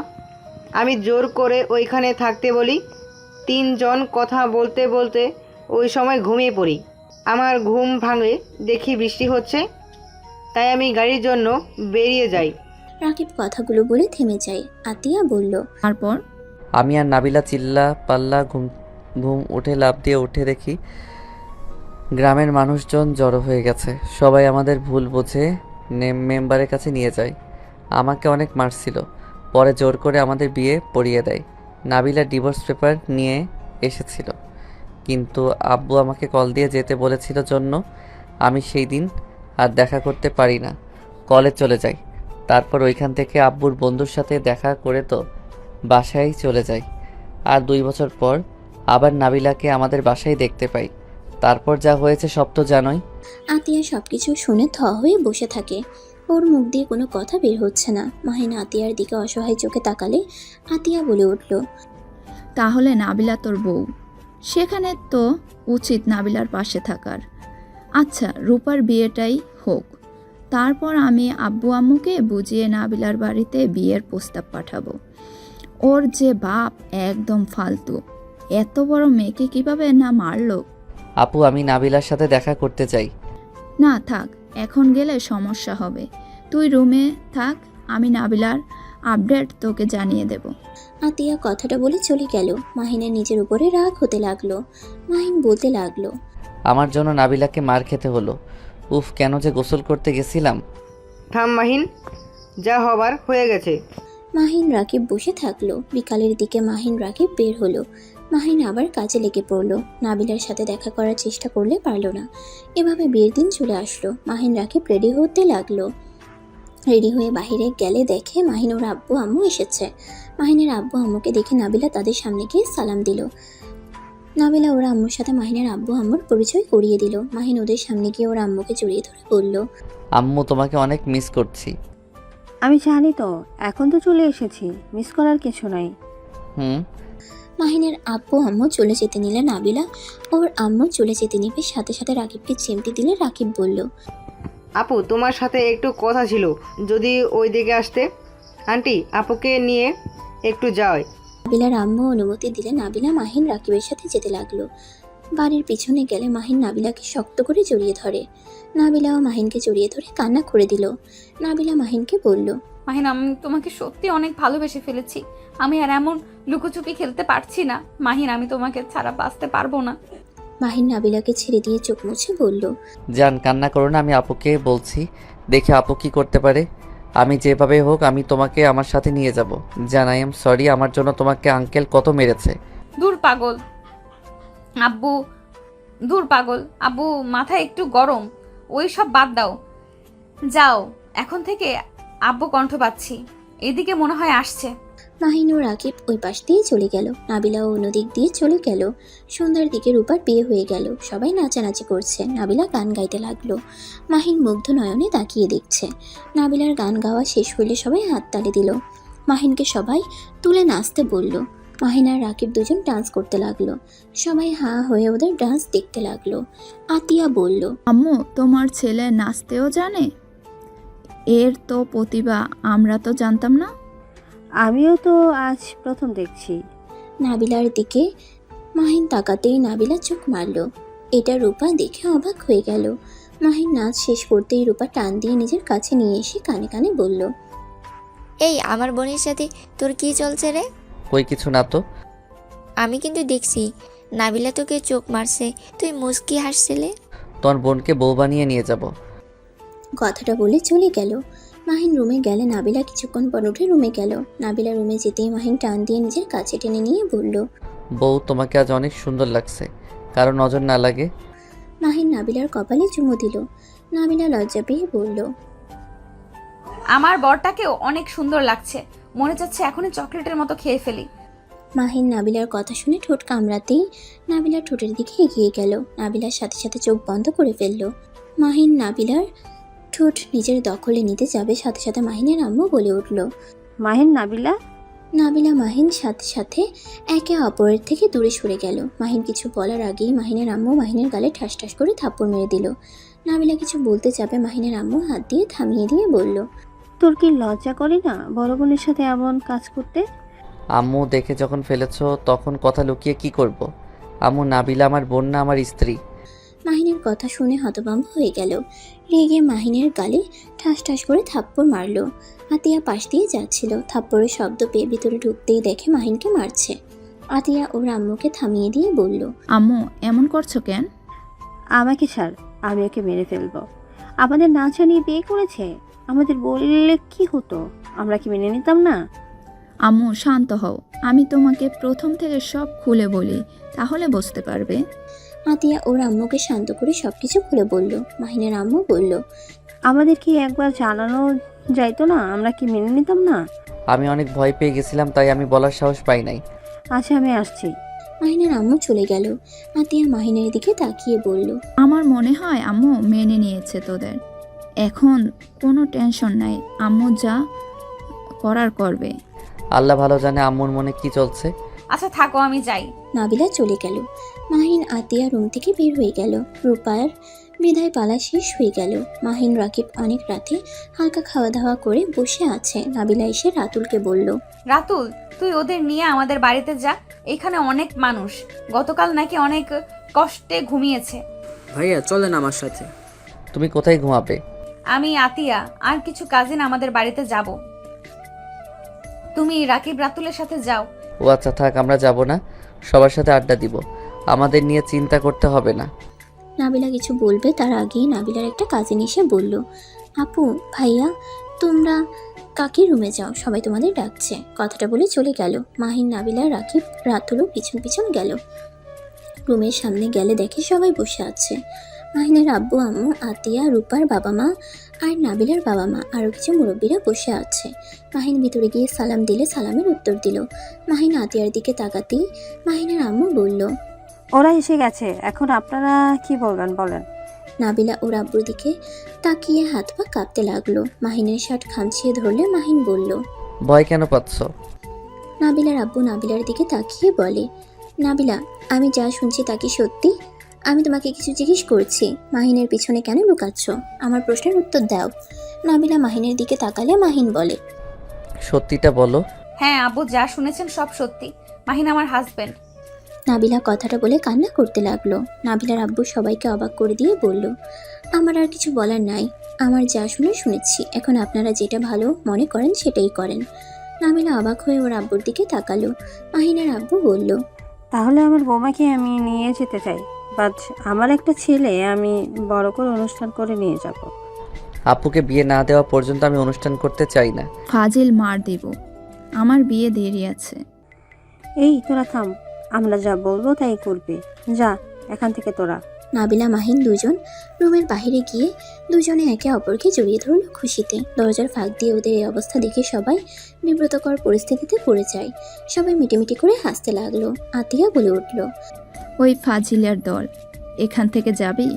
আমি জোর করে ওইখানে থাকতে বলি। 3 জন কথা বলতে বলতে ওই সময় ঘুমিয়ে পড়ি। আমার ঘুম ভাঙে, দেখি বৃষ্টি হচ্ছে, তাই আমি গাড়ির জন্য বেরিয়ে যাই। রাকিব কথাগুলো বলে থেমে যায়। আতিয়া বলল, তারপর? আমি আর নাবিলা চিল্লা পাল্লা ঘুম ঘুম উঠে লাফ দিয়ে উঠে দেখি গ্রামের মানুষজন জড়ো হয়ে গেছে। সবাই আমাদের ভুল বুঝে মেম্বারের কাছে নিয়ে যায়। আমাকে অনেক মারছিল, পরে জোর করে আমাদের বিয়ে পড়িয়ে দেয়। নাবিলা ডিভোর্স পেপার নিয়ে এসেছিল, কিন্তু আব্বু আমাকে কল দিয়ে যেতে বলেছিল জন্য আমি সেই দিন আর দেখা করতে পারি না, কলেজ চলে যাই। তারপর ওইখান থেকে আব্বুর বন্ধুর সাথে দেখা করে তো বাসায় চলে যাই। আর 2 বছর পর আবার নাবিলাকে আমাদের বাসায় দেখতে পাই। তারপর যা হয়েছে সব তো জানোই। আতিয়া সবকিছু শুনে থ হয়ে বসে থাকে। ওর মুখ দিয়ে কোনো কথা বের হচ্ছে না। মাহিন আতিয়ার দিকে অসহায় চোখে তাকালে আতিয়া বলে উঠল, তাহলে নাবিলা তোর বউ, সেখানে তো উচিত নাবিলার পাশে থাকার। আচ্ছা, রূপার বিয়েটাই হোক, তারপর আমি আব্বু আম্মুকে বুঝিয়ে নাবিলার বাড়িতে বিয়ের প্রস্তাব পাঠাবো। ওর যে বাপ একদম ফালতু, এত বড় মেয়েকে কিভাবে না মারলো। আপু আমি নাবিলার সাথে দেখা করতে চাই। না থাক, এখন গেলে সমস্যা হবে। তুই রুমে থাক, আমি নাবিলার আপডেট তোকে জানিয়ে দেব। আতিয়া কথাটা বলে চলে গেল। মাহিনের নিজের উপরে রাগ হতে লাগলো। মাহিন বলতে লাগলো, আমার জন্য নাবিলাকে মার খেতে হলো। উফ, কেন যে গোসল করতে গেছিলাম। থাম মাহিন, যা হবার হয়ে গেছে। মাহিন রাকিব বসে থাকলো। বিকালের দিকে মাহিন রাকিব বের হলো। মাহিন আবার কাজে লেগে পড়লো। নাবিলার সাথে দেখা করার চেষ্টা করলে পারলো না। এভাবে বিয়ের দিন চলে আসলো। মাহিন রাকিব রেডি হতে লাগলো। রেডি হয়ে বাইরে গেলে দেখে মাহিন ওর আব্বু আম্মু এসেছে। মাহিনের আব্বু আম্মুকে দেখে নাবিলা তাদের সামনে গিয়ে সালাম দিল। নাবিলা ওর আম্মুর সাথে মাহিনের আব্বু আম্মুর পরিচয় করিয়ে দিল। মাহিন ওদের সামনে গিয়ে ওর আম্মুকে জড়িয়ে ধরে বলল, আম্মু তোমাকে অনেক মিস করছি। আমি জানি তো, এখন তো চলে এসেছি, মিস করার কিছু নাই। হুম। মাহিনের আব্বু আম্মু চলে যেতে নিলে নাবিলা ওর আম্মু চলে যেতে নিবে। সাথে সাথে রাকিবকে চিমটি দিলে রাকিব বলল, আপু তোমার সাথে একটু কথা ছিল, যদি ওই দিকে আসতে। আন্টি আপুকে নিয়ে একটু যাও। নাবিলার আম্মু অনুমতি দিলে নাবিলা মাহিন রাকিবের সাথে যেতে লাগলো। বাড়ির পিছনে গেলে মাহিন নাবিলাকে শক্ত করে জড়িয়ে ধরে। নাবিলাও মাহিনকে জড়িয়ে ধরে কান্না করে দিল। নাবিলা মাহিনকে বলল, মাহিন, আমি তোমাকে সত্যি অনেক ভালোবেসে ফেলেছি। আমি আর এমন লুকোচুপি খেলতে পারছি না। মাহিন, আমি তোমাকে ছাড়া বাঁচতে পারবো না। মাহিন নাবিলাকে ছেড়ে দিয়ে চোখ মুছে বলল, জান কান্না করো না, আমি আপুকে বলছি, দেখে আপু কি করতে পারে। আমি যেভাবে হোক আমি তোমাকে আমার সাথে নিয়ে যাব। জান আই এম সরি, আমার জন্য তোমাকে আঙ্কেল কত মেরেছে। দূর পাগল আব্বু, দূর পাগল আব্বু, মাথা একটু গরম, ওই সব বাদ দাও। যাও, এখন থেকে আব্বু কণ্ঠ পাচ্ছি, এদিকে মনে হয় আসছে। মাহিন ও রাকিব ওই পাশ দিয়ে চলে গেল। নাবিলাও অন্যদিক দিয়ে চলে গেল। সন্ধ্যার দিকে রূপার বিয়ে হয়ে গেল। সবাই নাচানাচি করছে। নাবিলা গান গাইতে লাগলো। মাহিন মুগ্ধ নয়নে তাকিয়ে দেখছে। নাবিলার গান গাওয়া শেষ হইলে সবাই হাততালি দিল। মাহিনকে সবাই তুলে নাচতে বলল। মাহিন আর রাকিব দুজন ডান্স করতে লাগলো। সবাই হাঁ হয়ে ওদের ডান্স দেখতে লাগলো। আতিয়া বলল, আম্মু, তোমার ছেলে নাচতেও জানে? এর তো প্রতিভা, আমরা তো জানতাম না। আমিও তো আজ প্রথম দেখছি। নাবিলার দিকে মাহিন তাকাতেই নাবিলা চোখ মারল। এটা রূপা দেখে অবাক হয়ে গেল। মাহিন নাচ শেষ করতেই রূপা টান দিয়ে নিজের কাছে নিয়ে এসে কানে কানে বলল, এই আমার বোনের সাথে তোর কি চলছে রে? কই কিছু না তো। আমি কিন্তু দেখছি নাবিলা তোকে চোখ মারছে, তুই মুচকি হাসছিলে। তোর বোনকে বউ বানিয়ে নিয়ে যাব। কথাটা বলে চলে গেল। মাহিন রুমে গেলে নাবিলা কিছুক্ষণ পর উঠে রুমে গেল। নাবিলা রুমে যেতেই মাহিন টান দিয়ে নিজের কাছে টেনে নিয়ে বলল, বউ তোমাকে আজ অনেক সুন্দর লাগছে, কারো নজর না লাগে। মাহিন নাবিলার কপালে চুমু দিল। নাবিলা লজ্জা পেয়ে বলল, আমার বরটাকেও অনেক সুন্দর লাগছে, মনে চাচ্ছে এখনই চকলেটের মতো খেয়ে ফেলি। মাহিন নাবিলার কথা শুনে ঠোঁট কামড়াতেই নাবিলার ঠোঁটের দিকে এগিয়ে গেল। নাবিলার সাথে সাথে চোখ বন্ধ করে ফেলল। মাহিন নাবিলার ঠোঁট নিজের দখলে নিতে যাবে, সাথে সাথে মাহিনের আম্মু বলে উঠল। মাহিন, নাবিলা। নাবিলা মাহিন সাথে সাথে একে অপরের থেকে দূরে সরে গেল। মাহিন কিছু বলার আগেই মাহিনের আম্মু মাহিনের গালে ঠাস ঠাস করে থাপ্পড় মেরে দিল। নাবিলা কিছু বলতে যাবে, মাহিনের আম্মু হাত দিয়ে থামিয়ে দিয়ে বলল, তোর কি লজ্জা করে না বড় বোনের সাথে এমন কাজ করতে? আম্মু দেখে যখন ফেলেছো তখন কথা লুকিয়ে কি করব? আম্মু, নাবিলা আমার বোন না, আমার স্ত্রী। মাহিনের কথা শুনে হতভম্ব হয়ে গেল। রেগে মাহিনের গালে ঠাস ঠাস করে থাপ্পড় মারল। আতিয়া পাশ দিয়ে যাচ্ছিল, থাপ্পড়ের শব্দ পেয়ে ভিতরে ঢুকতেই দেখে মাহিনকে মারছে। আতিয়া ওর আম্মুকে থামিয়ে দিয়ে বলল, আম্মু এমন করছো কেন? আমাকে ছাড়, আমি ওকে মেরে ফেলবো। আমাদের না জানিয়ে বিয়ে করেছে, আমাদের বললে কি হতো? আমরা কি মেনে নিতাম না? আম্মু শান্ত হও, আমি তোমাকে প্রথম থেকে সব খুলে বলি, তাহলে বুঝতে পারবে। আতিয়া ওর আম্মুকে শান্ত করে সবকিছু খুলে বলল। মাহিনের আম্মু বলল, আমাদের কি একবার জানানো যাইতো না? আমরা কি মেনে নিতাম না? আমি অনেক ভয় পেয়ে গেছিলাম, তাই আমি বলার সাহস পাই নাই। আচ্ছা, আমি আসছি। মাহিনের আম্মু চলে গেল। আতিয়া মাহিনের দিকে তাকিয়ে বলল, আমার মনে হয় আম্মু মেনে নিয়েছে তোদের, এখন কোনো টেনশন নাই, আম্মু যা করার করবে। আল্লাহ ভালো জানে আম্মুর মনে কি চলছে। আচ্ছা থাকো, আমি যাই। নাবিলা চলে গেল। মাহিন আতিয়া রুম থেকে বের হয়ে গেল। রূপার বিদায় পালা শেষ হয়ে গেল। মাহিন রাকিব অনেক রাতে হালকা খাওয়া দাওয়া করে বসে আছে। নাবিলা এসে রাতুলকে বলল, রাতুল, তুই ওদের নিয়ে আমাদের বাড়িতে যা, এখানে অনেক মানুষ, গতকাল নাকি অনেক কষ্টে ঘুমিয়েছে। ভাইয়া চলেন আমার সাথে। তুমি কোথায় ঘুমাবে? আমি, আতিয়া আর কিছু কাজিন আমাদের বাড়িতে যাব। তুমি রাকিব রাতুলের সাথে যাও। ও আচ্ছা, থাক, আমরা যাব না, সবার সাথে আড্ডা দিব, আমাদের নিয়ে চিন্তা করতে হবে না। নাবিলা কিছু বলবে তার আগেই নাবিলার একটা কাজিন এসে বলল, আপু, ভাইয়া, তোমরা কাকির রুমে যাও, সবাই তোমাদের ডাকছে। কথাটা বলে চলে গেল। মাহিন, নাবিলা, রাকিব, রাতুলও পিছন পিছন গেল। রুমের সামনে গেলে দেখে সবাই বসে আছে। মাহিনের আব্বু আম্মু, আতিয়া, রূপার বাবা মা আর নাবিলার বাবা মা, আরও কিছু মুরব্বীরা বসে আছে। মাহিন ভিতরে গিয়ে সালাম দিলে সালামের উত্তর দিল। মাহিন আতিয়ার দিকে তাকাতেই মাহিনের আম্মু বলল, ওরা এসে গেছে, এখন আপনারা কি বলবেন বলেন। নাবিলা ওর আব্বুর দিকে তাকিয়ে হাত পা কাঁপতে লাগলো। মাহিনের শার্ট খামচিয়ে ধরলে মাহিন বলল, ভয় কেন পাচ্ছ? নাবিলার আব্বু নাবিলার দিকে তাকিয়ে বলে, নাবিলা, আমি যা শুনছি তা কি সত্যি? আমি তোমাকে কিছু জিজ্ঞেস করছি, মাহিনের পিছনে কেন লুকাচ্ছ? আমার প্রশ্নের উত্তর দাও। নাবিলা মাহিনের দিকে তাকালে মাহিন বলে, সত্যিটা বলো। হ্যাঁ আব্বু, যা শুনেছেন সব সত্যি, মাহিন আমার হাজবেন্ড। নাবিলা কথাটা বলে কান্না করতে লাগলো। নাবিলার আব্বু সবাইকে অবাক করে দিয়ে বলল, আমার আর কিছু বলার নাই, আমার যা শুনেছি, এখন আপনারা যেটা ভালো মনে করেন সেটাই করেন। নাবিলা অবাক হয়ে ওর আব্বুর দিকে তাকালো। মাহিনের আব্বু বলল, তাহলে আমার বৌমাকে আমি নিয়ে যেতে চাই, বাট আমার একটা ছেলে আমি বড় করে অনুষ্ঠান করে নিয়ে যাব। আপুকে বিয়ে না দেওয়া পর্যন্ত আমি অনুষ্ঠান করতে চাই না। ফাজিল মার দেব, আমার বিয়ে দেরি আছে। এই তোরা থাম, আমরা যা বলবো তাই করবি, যা এখান থেকে তোরা। নাবিলা মাহিন দুজন রুমের বাইরে গিয়ে দুজনে একে অপরকে জড়িয়ে ধরল খুশিতে। দরজার ফাঁক দিয়ে ওদের এই অবস্থা দেখে সবাই বিব্রতকর পরিস্থিতিতে পড়ে যায়। সবাই মিটিমিটি করে হাসতে লাগলো। আতিয়া বলে উঠল, ওই ফাজিলের দল, এখান থেকে যাবি?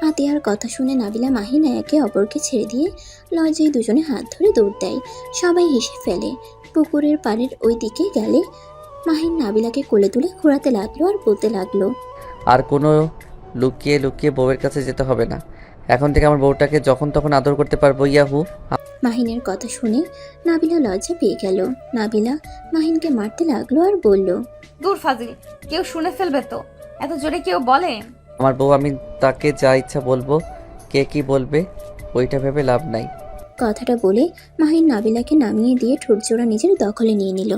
আতিয়ার কথা শুনে নাবিলা মাহিন একে অপরকে ছেড়ে দিয়ে লজ্জায় দুজনে হাত ধরে দৌড় দেয়। সবাই হেসে ফেলে। পুকুরের পাড়ের ওই দিকে গেলে মাহিন নাবিলাকে কোলে তুলে ঘোরাতে লাগলো আর বলতে লাগলো, আর কোনো লুকিয়ে লুকিয়ে বউয়ের কাছে যেতে হবে না, এখন থেকে আমার বউটাকে যখন তখন আদর করতে পারবো। ইয়াহু। মাহিনের কথা শুনে নাবিলা লজ্জা পেয়ে গেল। নাবিলা মাহিনকে মারতে লাগলো আর বলল, দূর ফাজিল, কেউ শুনে ফেলবে তো, এত জোরে কেউ বলে। আমার বউ, আমি তাকে যা ইচ্ছা বলবো, কে কি বলবে ওইটা ভেবে লাভ নাই। কথাটা বলে মাহিন নাবিলাকে নামিয়ে দিয়ে ঠোঁটজোড়া নিজের দখলে নিয়ে নিল।